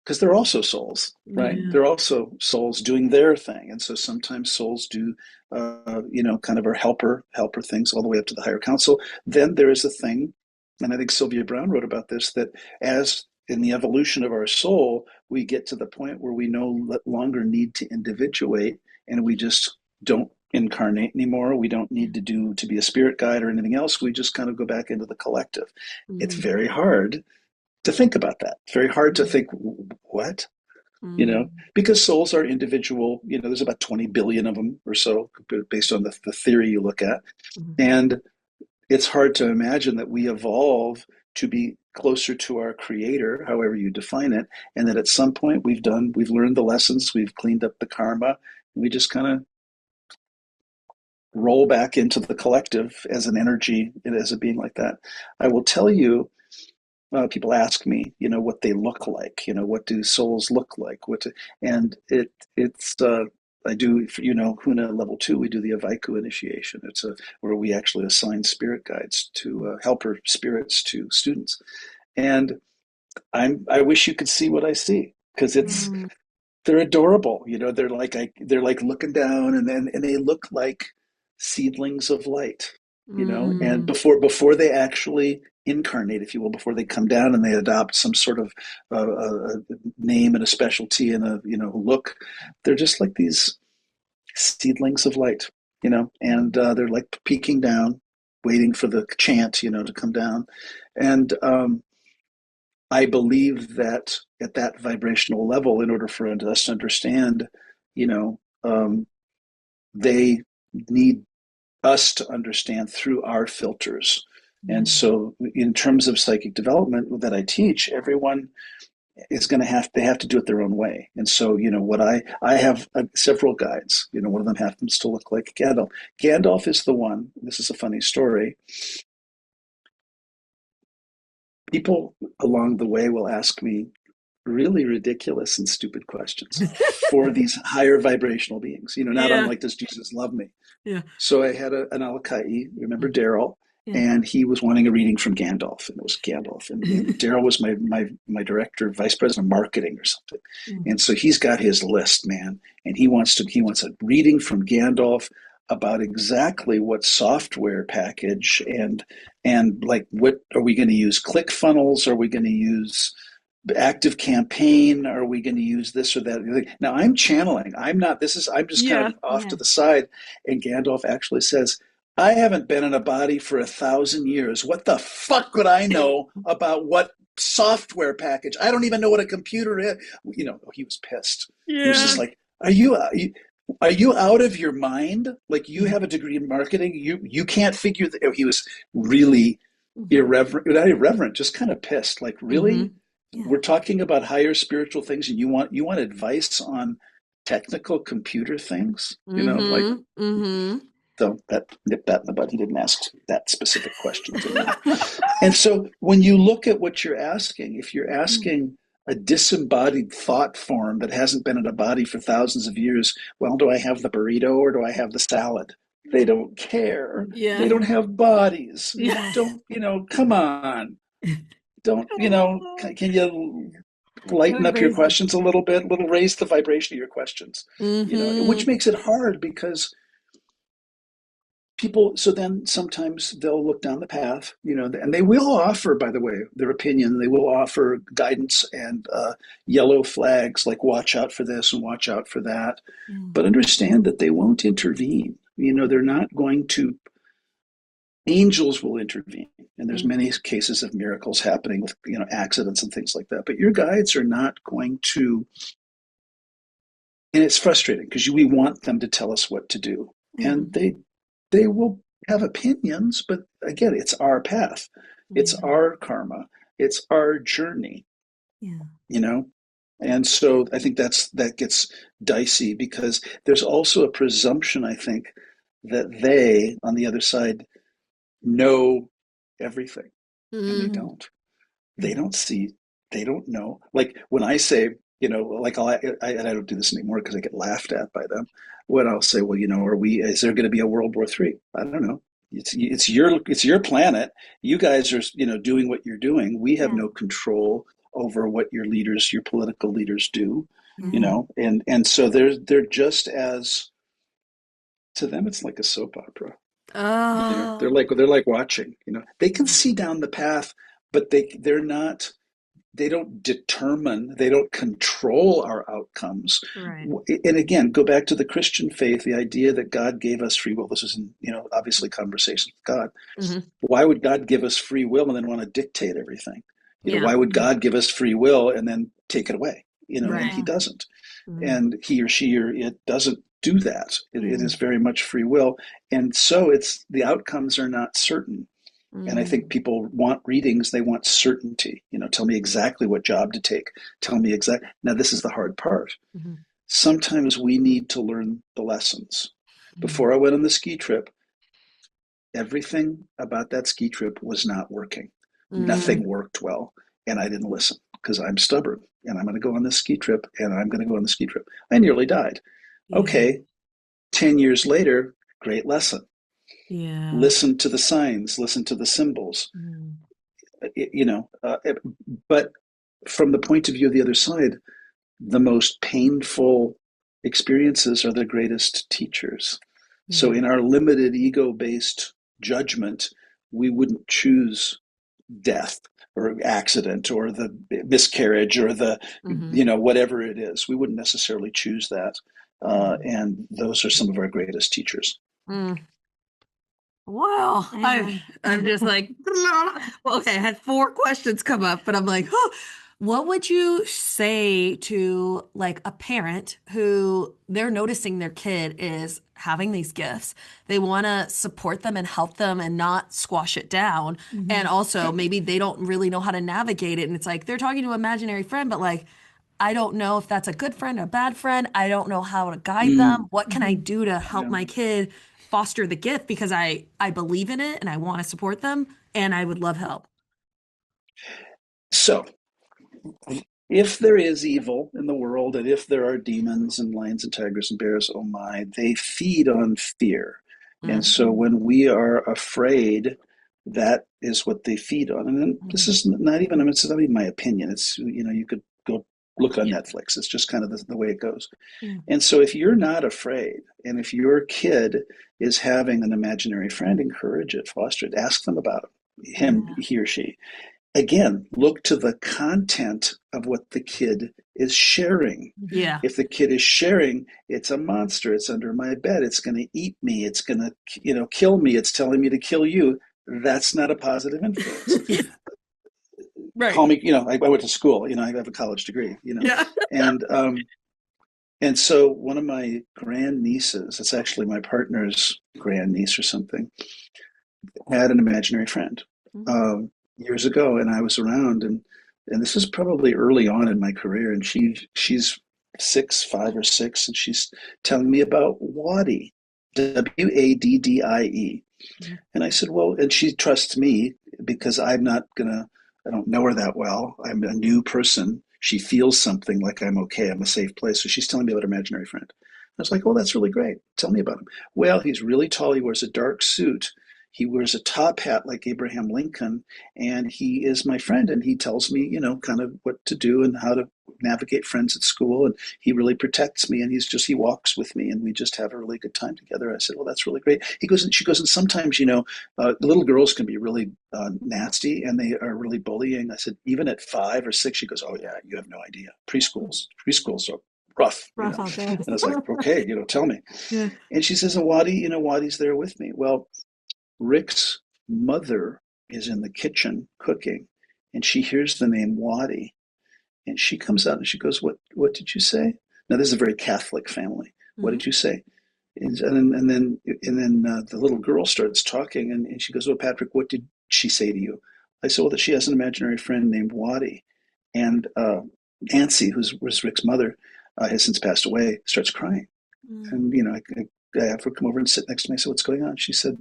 because they're also souls, right? They're also souls doing their thing, and so sometimes souls do, kind of our helper things all the way up to the higher council. Then there is a thing, and I think Sylvia Brown wrote about this, that as in the evolution of our soul, we get to the point where we no longer need to individuate, and we just don't incarnate anymore. We don't need to be a spirit guide or anything else. We just kind of go back into the collective. It's very hard to think about that. It's very hard to think, what? Because souls are individual, there's about 20 billion of them or so, based on the theory you look at. And it's hard to imagine that we evolve to be closer to our creator, however you define it, and that at some point we've learned the lessons, we've cleaned up the karma, and we just kind of roll back into the collective as an energy, as a being like that. I will tell you, people ask me, what they look like, what do souls look like? I do, Huna level 2, we do the Avaiku initiation. It's where we actually assign spirit guides to helper spirits to students. And I wish you could see what I see, because they're adorable. They're like looking down, and they look like seedlings of light, and before they actually incarnate, if you will, before they come down and they adopt some sort of name and a specialty and a look, they're just like these seedlings of light, and they're like peeking down, waiting for the chant, to come down. And I believe that at that vibrational level, in order for us to understand, they need us to understand through our filters. And so in terms of psychic development that I teach, everyone is going to they have to do it their own way. And so, what I have several guides, one of them happens to look like Gandalf. Gandalf is the one, this is a funny story. People along the way will ask me really ridiculous and stupid questions for these higher vibrational beings, not unlike, does Jesus love me? Yeah. So I had an Alakai, remember Daryl? And he was wanting a reading from Gandalf, and it was Gandalf. And Daryl was my director, vice president of marketing or something. And so he's got his list, man, and he wants a reading from Gandalf about exactly what software package and like, what are we going to use? ClickFunnels? Are we going to use Active Campaign? Are we going to use this or that? Now I'm channeling. I'm just kind of off to the side. And Gandalf actually says, I haven't been in a body for 1,000 years. What the fuck would I know about what software package? I don't even know what a computer is. He was pissed. He was just like, are you out of your mind? Like, you have a degree in marketing. You can't figure that. He was really irreverent, not irreverent, just kind of pissed. Like, really? We're talking about higher spiritual things, and you want advice on technical computer things? So that nipped that in the bud. He didn't ask that specific question to me. And so when you look at what you're asking, if you're asking a disembodied thought form that hasn't been in a body for thousands of years, well, do I have the burrito or do I have the salad? They don't care. They don't have bodies. Don't, come on. Don't, can you lighten up your questions a little bit, raise the vibration of your questions, which makes it hard, because people, so then sometimes they'll look down the path, and they will offer, by the way, their opinion. They will offer guidance and yellow flags like watch out for this and watch out for that. But understand that they won't intervene. They're not going to. Angels will intervene, and there's many cases of miracles happening with accidents and things like that. But your guides are not going to, and it's frustrating because we want them to tell us what to do, and they will have opinions, but again, it's our path, it's our karma, it's our journey. And so I think that gets dicey because there's also a presumption, I think, that they on the other side know everything, and they don't see, they don't know. Like when I say, like and I don't do this anymore because I get laughed at by them. When I'll say, well, is there going to be a World War III? I don't know. It's your planet. You guys are, doing what you're doing. We have no control over what your political leaders do, and so they're just as, to them, it's like a soap opera. Oh. They're like watching, they can see down the path, but they're not, they don't determine, they don't control our outcomes. Right. And again, go back to the Christian faith, the idea that God gave us free will. This is, obviously conversations with God. Why would God give us free will and then want to dictate everything? Why would God give us free will and then take it away? And he doesn't. And he or she or it doesn't do that. It is very much free will. And so the outcomes are not certain. And I think people want readings, they want certainty. Tell me exactly what job to take. Tell me exactly. Now, this is the hard part. Sometimes we need to learn the lessons. Before I went on the ski trip, everything about that ski trip was not working. Nothing worked well. And I didn't listen because I'm stubborn and I'm going to go on this ski trip and I'm going to go on the ski trip. I nearly died. Okay. 10 years later, great lesson. Listen to the signs, listen to the symbols, but from the point of view of the other side, the most painful experiences are the greatest teachers. So in our limited ego-based judgment, we wouldn't choose death or accident or the miscarriage or the, whatever it is. We wouldn't necessarily choose that. And those are some of our greatest teachers. Wow. I'm just like, well, okay, I had 4 questions come up, but I'm like, what would you say to like a parent who they're noticing their kid is having these gifts? They want to support them and help them and not squash it down. And also maybe they don't really know how to navigate it. And it's like, they're talking to an imaginary friend, but like, I don't know if that's a good friend or a bad friend. I don't know how to guide them. What can I do to help my kid foster the gift? Because I believe in it and I want to support them and I would love help. So if there is evil in the world and if there are demons and lions and tigers and bears, oh my, they feed on fear. And so when we are afraid, that is what they feed on. And then this is not even, it's not even my opinion. It's, you could go look on Netflix. It's just kind of the way it goes. And so if you're not afraid, and if your kid is having an imaginary friend, encourage it, foster it, ask them about him, he or she. Again, look to the content of what the kid is sharing. If the kid is sharing, it's a monster, it's under my bed, it's going to eat me, it's going to, kill me, it's telling me to kill you, that's not a positive influence. Right. Call me, I went to school, I have a college degree, and so one of my grandnieces, it's actually my partner's grandniece or something, had an imaginary friend years ago, and I was around, and this is probably early on in my career, and she's 5 or 6, and she's telling me about Waddie, Waddie. And I said, well, and she trusts me because I don't know her that well. I'm a new person. She feels something like I'm okay. I'm a safe place. So she's telling me about her imaginary friend. I was like, oh, that's really great. Tell me about him. Well, he's really tall. He wears a dark suit. He wears a top hat like Abraham Lincoln, and he is my friend. And he tells me, kind of what to do and how to navigate friends at school. And he really protects me. And he walks with me, and we just have a really good time together. I said, well, that's really great. She goes, and sometimes, little girls can be really nasty, and they are really bullying. I said, even at 5 or 6, she goes, oh yeah, you have no idea. Preschools are rough, Rough out there. And I was like, okay, tell me. Yeah. And she says, and Wadi's there with me. Well, Rick's mother is in the kitchen cooking, and she hears the name Wadi, and she comes out and she goes, what did you say? Now, this is a very Catholic family. What did you say? And then the little girl starts talking, and she goes, oh, Patrick, what did she say to you? I said, well, that she has an imaginary friend named Wadi. And Nancy, who was Rick's mother, has since passed away, starts crying. And, I have her come over and sit next to me. I said, what's going on? She said,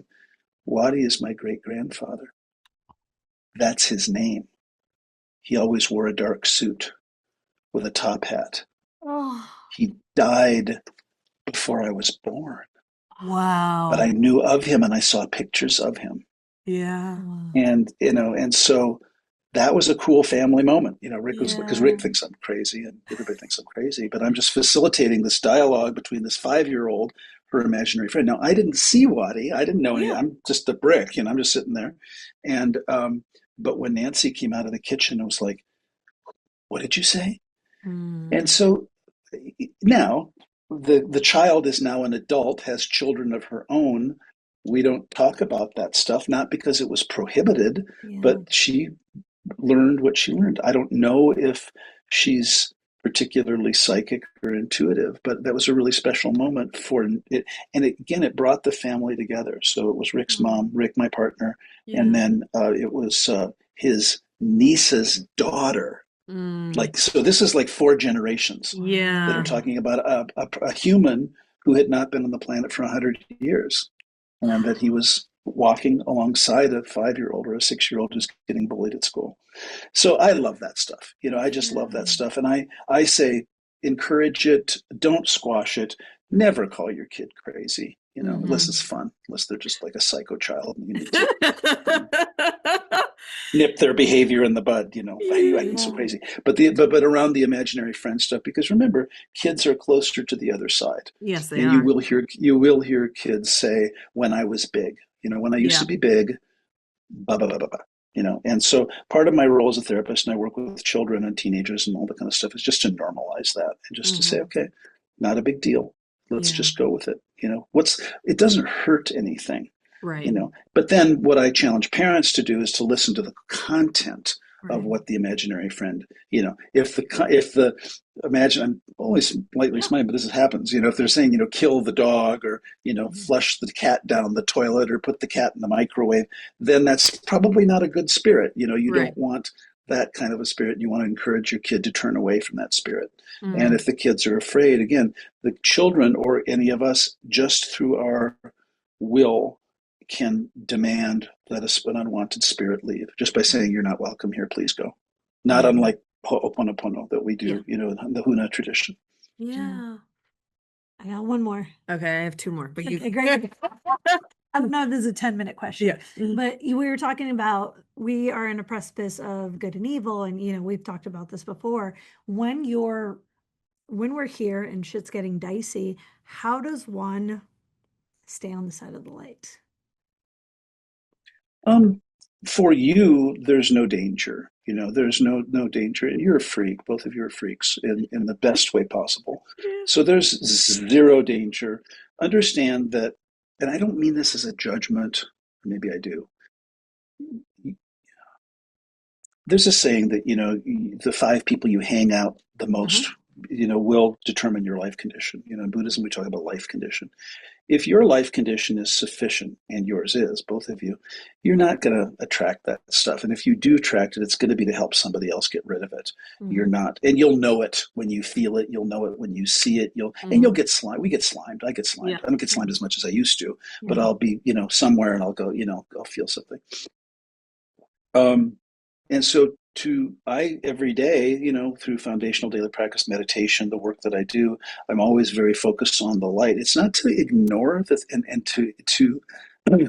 Wadi is my great-grandfather. That's his name. He always wore a dark suit with a top hat. Oh. He died before I was born. Wow. But I knew of him, and I saw pictures of him. Yeah. And so that was a cool family moment. Rick was, because Rick thinks I'm crazy, and everybody thinks I'm crazy, but I'm just facilitating this dialogue between this 5-year-old, her imaginary friend. Now, I didn't see Wadi. I didn't know anything. I'm just a brick, I'm just sitting there. And, but when Nancy came out of the kitchen, it was like, what did you say? And so now the child is now an adult, has children of her own. We don't talk about that stuff, not because it was prohibited, but she learned what she learned. I don't know if she's particularly psychic or intuitive, but that was a really special moment for it. And it brought the family together. So it was Rick's mom, Rick, my partner, and then it was his niece's daughter. So this is like 4 generations that are talking about a human who had not been on the planet for 100 years, and that he was walking alongside a 5-year-old or a 6-year-old who's getting bullied at school. So I love that stuff. I just love that stuff. And I say, encourage it. Don't squash it. Never call your kid crazy, unless it's fun, unless they're just like a psycho child and you need to nip their behavior in the bud, why are you acting so crazy? But around the imaginary friend stuff, because remember, kids are closer to the other side. Yes, they and are. you will hear kids say, when I was big, when I used to be big, blah, blah, blah, blah, blah. And so part of my role as a therapist, and I work with children and teenagers and all that kind of stuff, is just to normalize that and just to say, okay, not a big deal. Let's just go with it. It doesn't hurt anything. Right. But then what I challenge parents to do is to listen to the content of what the imaginary friend, if the imagine, I'm always lightly smiling, but this happens, if they're saying, kill the dog, or, flush the cat down the toilet, or put the cat in the microwave, then that's probably not a good spirit. You don't want that kind of a spirit. You want to encourage your kid to turn away from that spirit. And if the kids are afraid, again, the children or any of us, just through our will, can demand that an unwanted spirit leave just by saying, you're not welcome here, please go. Not unlike Ho'oponopono that we do, the Huna tradition. Yeah. I got one more. Okay, I have 2 more. But you Great. I don't know if this is a 10-minute question. But we were talking about, we are in a precipice of good and evil, and we've talked about this before. When we're here and shit's getting dicey, how does one stay on the side of the light? For you, there's no danger. There's no danger, and you're a freak. Both of you are freaks in the best way possible. So there's 0 danger. Understand that, and I don't mean this as a judgment. Maybe I do. There's a saying that the 5 people you hang out the most, will determine your life condition. In Buddhism, we talk about life condition. If your life condition is sufficient, and yours is, both of you, you're not going to attract that stuff. And if you do attract it, it's going to be to help somebody else get rid of it. You're not, and you'll know it when you feel it. You'll know it when you see it. And you'll get slimed. We get slimed. I get slimed. I don't get slimed as much as I used to, but I'll be, somewhere, and I'll go, I'll feel something. And so every day, through foundational daily practice, meditation, the work that I do, I'm always very focused on the light. It's not to ignore and to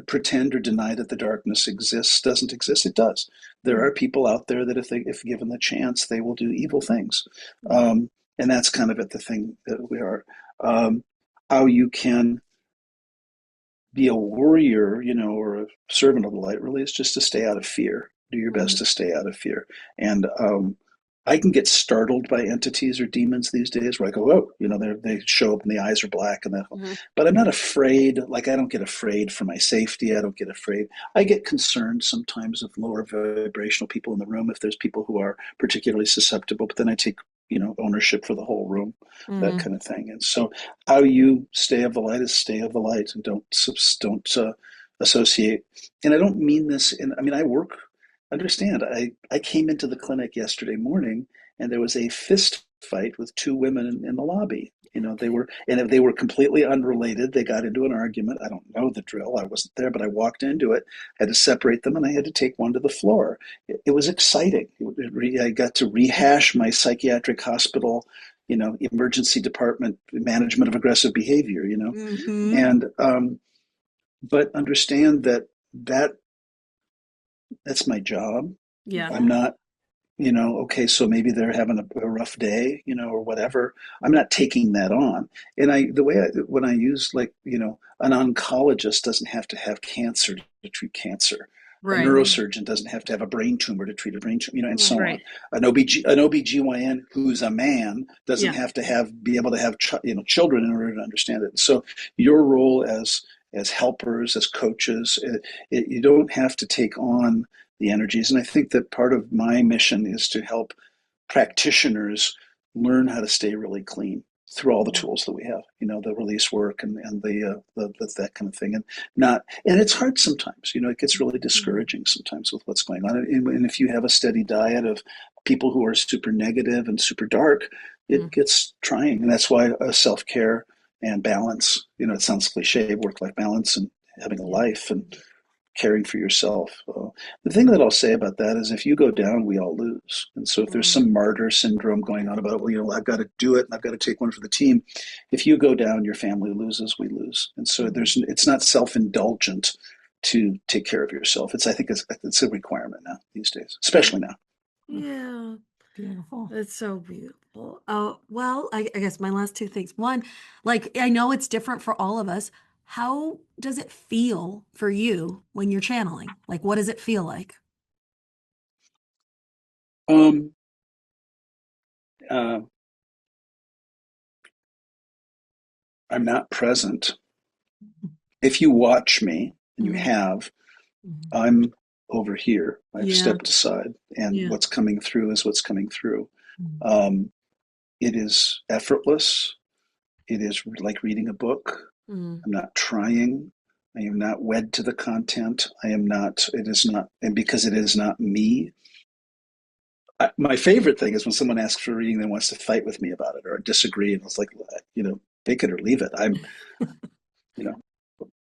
pretend or deny that the darkness doesn't exist. It does. There are people out there that if given the chance, they will do evil things. And that's kind of at the thing that we are. How you can be a warrior, or a servant of the light really is just to stay out of fear. Do your best to stay out of fear. And I can get startled by entities or demons these days where I go, oh, they show up and the eyes are black but I'm not afraid. Like, I don't get afraid for my safety. I don't get afraid. I get concerned sometimes of lower vibrational people in the room if there's people who are particularly susceptible, but then I take ownership for the whole room, that kind of thing. And so how you stay of the light is stay of the light, and don't associate. And I don't mean this I work. Understand, I came into the clinic yesterday morning and there was a fist fight with two women in the lobby. They were completely unrelated. They got into an argument. I don't know the drill. I wasn't there, but I walked into it, had to separate them, and I had to take one to the floor. It was exciting. I got to rehash my psychiatric hospital, emergency department management of aggressive behavior, and but understand that that's my job. Yeah. I'm not, okay, so maybe they're having a rough day, or whatever. I'm not taking that on. And when I use, like, an oncologist doesn't have to have cancer to treat cancer. Right. A neurosurgeon doesn't have to have a brain tumor to treat a brain tumor, and so Right. on. An OBGYN who's a man doesn't have to be able to have children in order to understand it. So your role as helpers, as coaches, you don't have to take on the energies. And I think that part of my mission is to help practitioners learn how to stay really clean through all the tools that we have, the release work and the that kind of thing. And it's hard sometimes, it gets really discouraging sometimes with what's going on. And if you have a steady diet of people who are super negative and super dark, it gets trying. And that's why self-care and balance, it sounds cliche, work-life balance and having a life and caring for yourself. The thing that I'll say about that is if you go down, we all lose. And so if there's some martyr syndrome going on about, I've got to do it and I've got to take one for the team. If you go down, your family loses, we lose. And so it's not self-indulgent to take care of yourself. I think it's a requirement now these days, especially now. Yeah. Beautiful. It's so beautiful. Well, I guess my last two things. One, like, I know it's different for all of us. How does it feel for you when you're channeling? Like, what does it feel like? I'm not present. If you watch me, and you have, I'm over here. I've stepped aside, and what's coming through is what's coming through. It is effortless. It is like reading a book. I'm not trying. I am not wed to the content. It is not, and because it is not me. My favorite thing is when someone asks for a reading and wants to fight with me about it or disagree, and it's like, take it or leave it. I'm,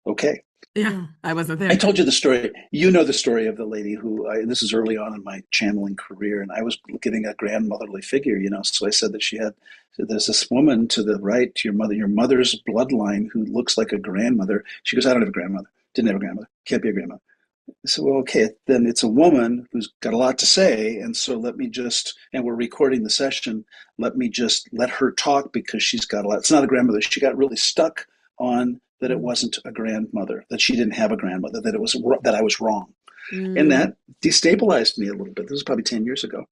okay. Yeah, I wasn't there. I told you the story. You know the story of the lady who, this is early on in my channeling career, and I was getting a grandmotherly figure, so I said that there's this woman to the right, to your mother's bloodline who looks like a grandmother. She goes, I don't have a grandmother. Didn't have a grandmother. Can't be a grandmother. I said, well, okay, then it's a woman who's got a lot to say, and so and we're recording the session, let me just let her talk because she's got a lot. It's not a grandmother. She got really stuck on that it wasn't a grandmother, that she didn't have a grandmother, that I was wrong. And that destabilized me a little bit. This was probably 10 years ago.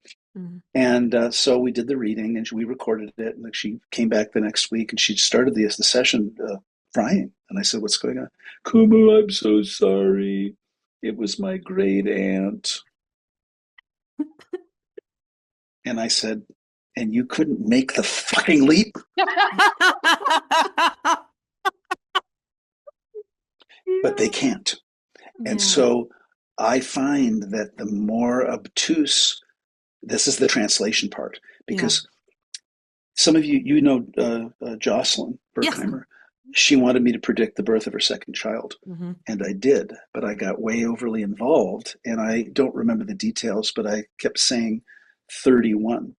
And so we did the reading and we recorded it. And she came back the next week and she started the session crying. And I said, what's going on? Kumu, I'm so sorry. It was my great aunt. And I said, and you couldn't make the fucking leap? But they can't. And so I find that the more obtuse, this is the translation part, because some of you, Jocelyn Berkheimer, she wanted me to predict the birth of her second child. And I did, but I got way overly involved and I don't remember the details, but I kept saying 31.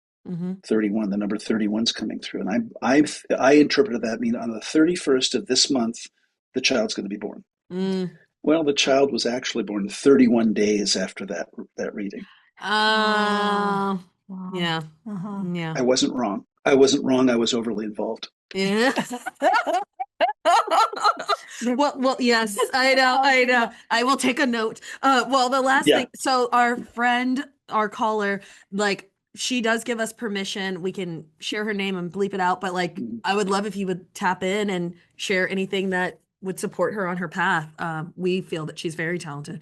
31, the number 31's coming through. And I interpreted that mean on the 31st of this month, the child's going to be born. Well, the child was actually born 31 days after that reading. Uh, Wow. yeah. Uh-huh. Yeah. I wasn't wrong. I wasn't wrong. I was overly involved. Yeah. Well, yes, I know, I know. I will take a note. Well, the last Yeah. thing, so our friend, our caller, like, she does give us permission. We can share her name and bleep it out, but like, I would love if you would tap in and share anything that would support her on her path. We feel that she's very talented.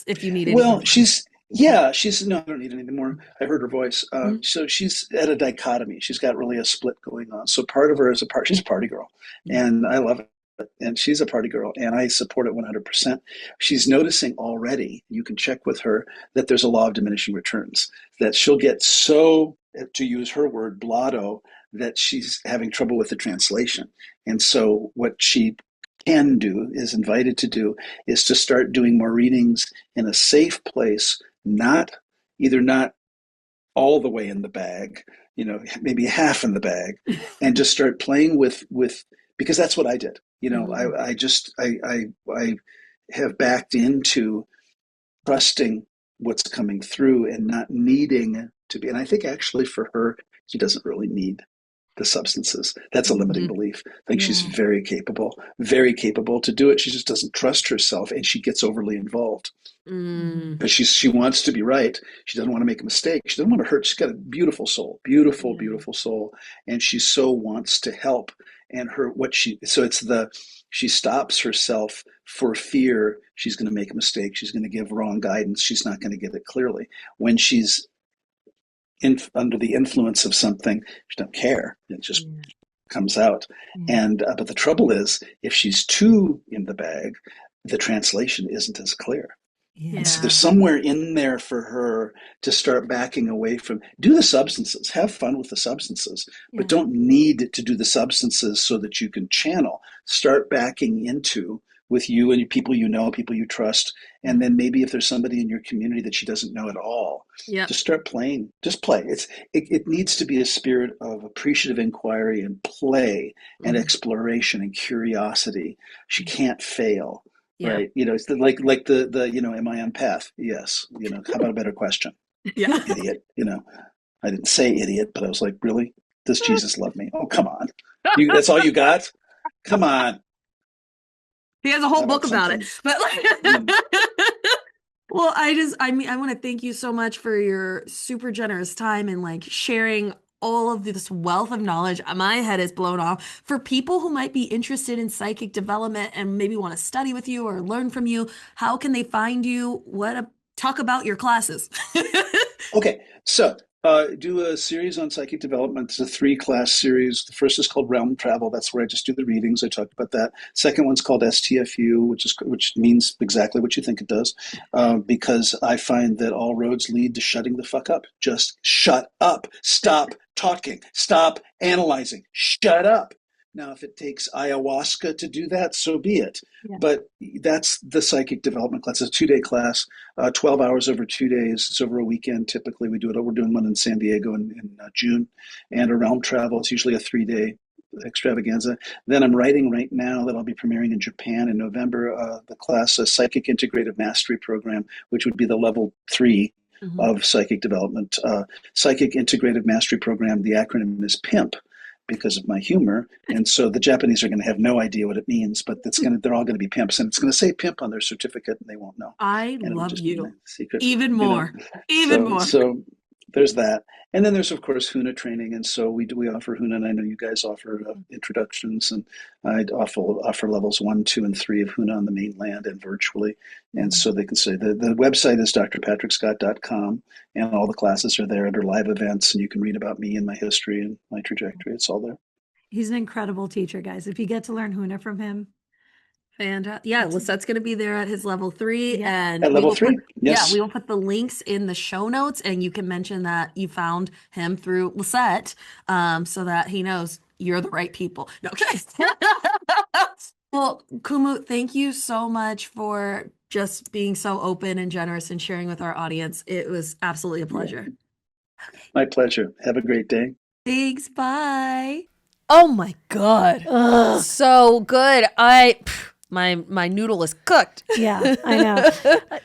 If you need anything Well, from her. she's no, I don't need anything more. I heard her voice. Mhm. So she's at a dichotomy. She's got really a split going on. So part of her is she's a party girl, Mhm. and I love it. And she's a party girl, and I support it 100%. She's noticing already, you can check with her, that there's a law of diminishing returns, that she'll get so, to use her word, blotto, that she's having trouble with the translation. And so what she can do, is invited to do, is to start doing more readings in a safe place, not all the way in the bag, maybe half in the bag, and just start playing with because that's what I did. Mhm. I have backed into trusting what's coming through and not needing to be. And I think actually for her, she doesn't really need the substances. That's a limiting Mhm. belief. I think she's Yeah. very capable to do it. She just doesn't trust herself, and she gets overly involved Mm. because she wants to be right. She doesn't want to make a mistake. She doesn't want to hurt. She's got a beautiful soul, beautiful, Yeah. beautiful soul, and she so wants to help. And she stops herself for fear she's going to make a mistake. She's going to give wrong guidance. She's not going to get it clearly. When she's under the influence of something, she don't care. It just Yeah. comes out. Yeah. And but the trouble is, if she's too in the bag, the translation isn't as clear. And so Yeah. there's somewhere in there for her to start backing away from. Do the substances, have fun with the substances, Yeah. but don't need to do the substances so that you can channel. Start backing into with you and people people you trust, and then maybe if there's somebody in your community that she doesn't know at all, Yep. just start playing. Just play. It needs to be a spirit of appreciative inquiry and play and Mhm. exploration and curiosity. She can't fail. Yeah. Right. It's like the am I on path? Yes. How about a better question? Yeah. Idiot. I didn't say idiot, but I was like, really? Does Jesus love me? Oh, come on. That's all you got? Come on. He has a whole How book about about it. something? But Mm. well, I want to thank you so much for your super generous time and like sharing all of this wealth of knowledge. My head is blown off. For people who might be interested in psychic development and maybe want to study with you or learn from you, how can they find you? Talk about your classes. Okay. So do a series on psychic development. It's a 3-class series. The first is called Realm Travel. That's where I just do the readings. I talk about that. Second one's called STFU, which means exactly what you think it does, because I find that all roads lead to shutting the fuck up. Just shut up. Stop talking. Stop analyzing. Shut up. Now, if it takes ayahuasca to do that, so be it. Yeah. But that's the psychic development class. It's a 2-day class, 12 hours over 2 days. It's over a weekend. Typically, we do it. We're doing one in San Diego in June, and a Realm Travel. It's usually a 3-day extravaganza. Then I'm writing right now that I'll be premiering in Japan in November. The class, a Psychic Integrative Mastery Program, which would be the level 3 Mhm. of psychic development. Psychic Integrative Mastery Program. The acronym is PIMP because of my humor. And so the Japanese are going to have no idea what it means, but they're all going to be pimps, and it's going to say pimp on their certificate, and they won't know, I and it would love just be my you secret, even you know. more, even So more. so there's that, and then there's of course Huna training, and so we offer Huna, and I know you guys offer introductions, and I offer levels 1, 2, and 3 of Huna on the mainland and virtually, and so they can say the website is drpatrickscott.com, and all the classes are there under live events, and you can read about me and my history and my trajectory. It's all there. He's an incredible teacher, guys. If you get to learn Huna from him, And yeah, Lisette's going to be there at his level 3, Yeah. and At we level will put 3, yes. we will put the links in the show notes, and you can mention that you found him through Lisette, so that he knows you're the right people. No, okay. Well, Kumu, thank you so much for just being so open and generous and sharing with our audience. It was absolutely a pleasure. My pleasure. Have a great day. Thanks. Bye. Oh my God. ugh, So good. my noodle is cooked. Yeah, I know.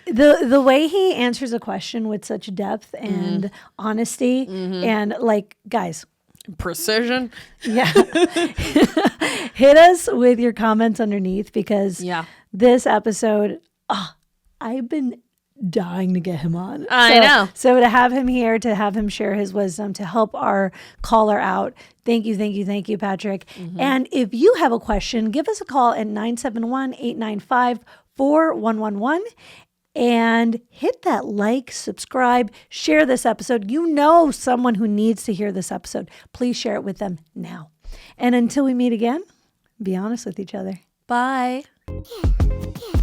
The way he answers a question with such depth and honesty and like, guys, Precision. yeah. Hit us with your comments underneath because this episode, I've been dying to get him on. I know. So to have him here, to have him share his wisdom, to help our caller out. Thank you, Patrick. And if you have a question, give us a call at 971-895-4111 and hit that like, subscribe, share this episode. You know someone who needs to hear this episode. Please share it with them now. And until we meet again, be honest with each other. Bye. Yeah.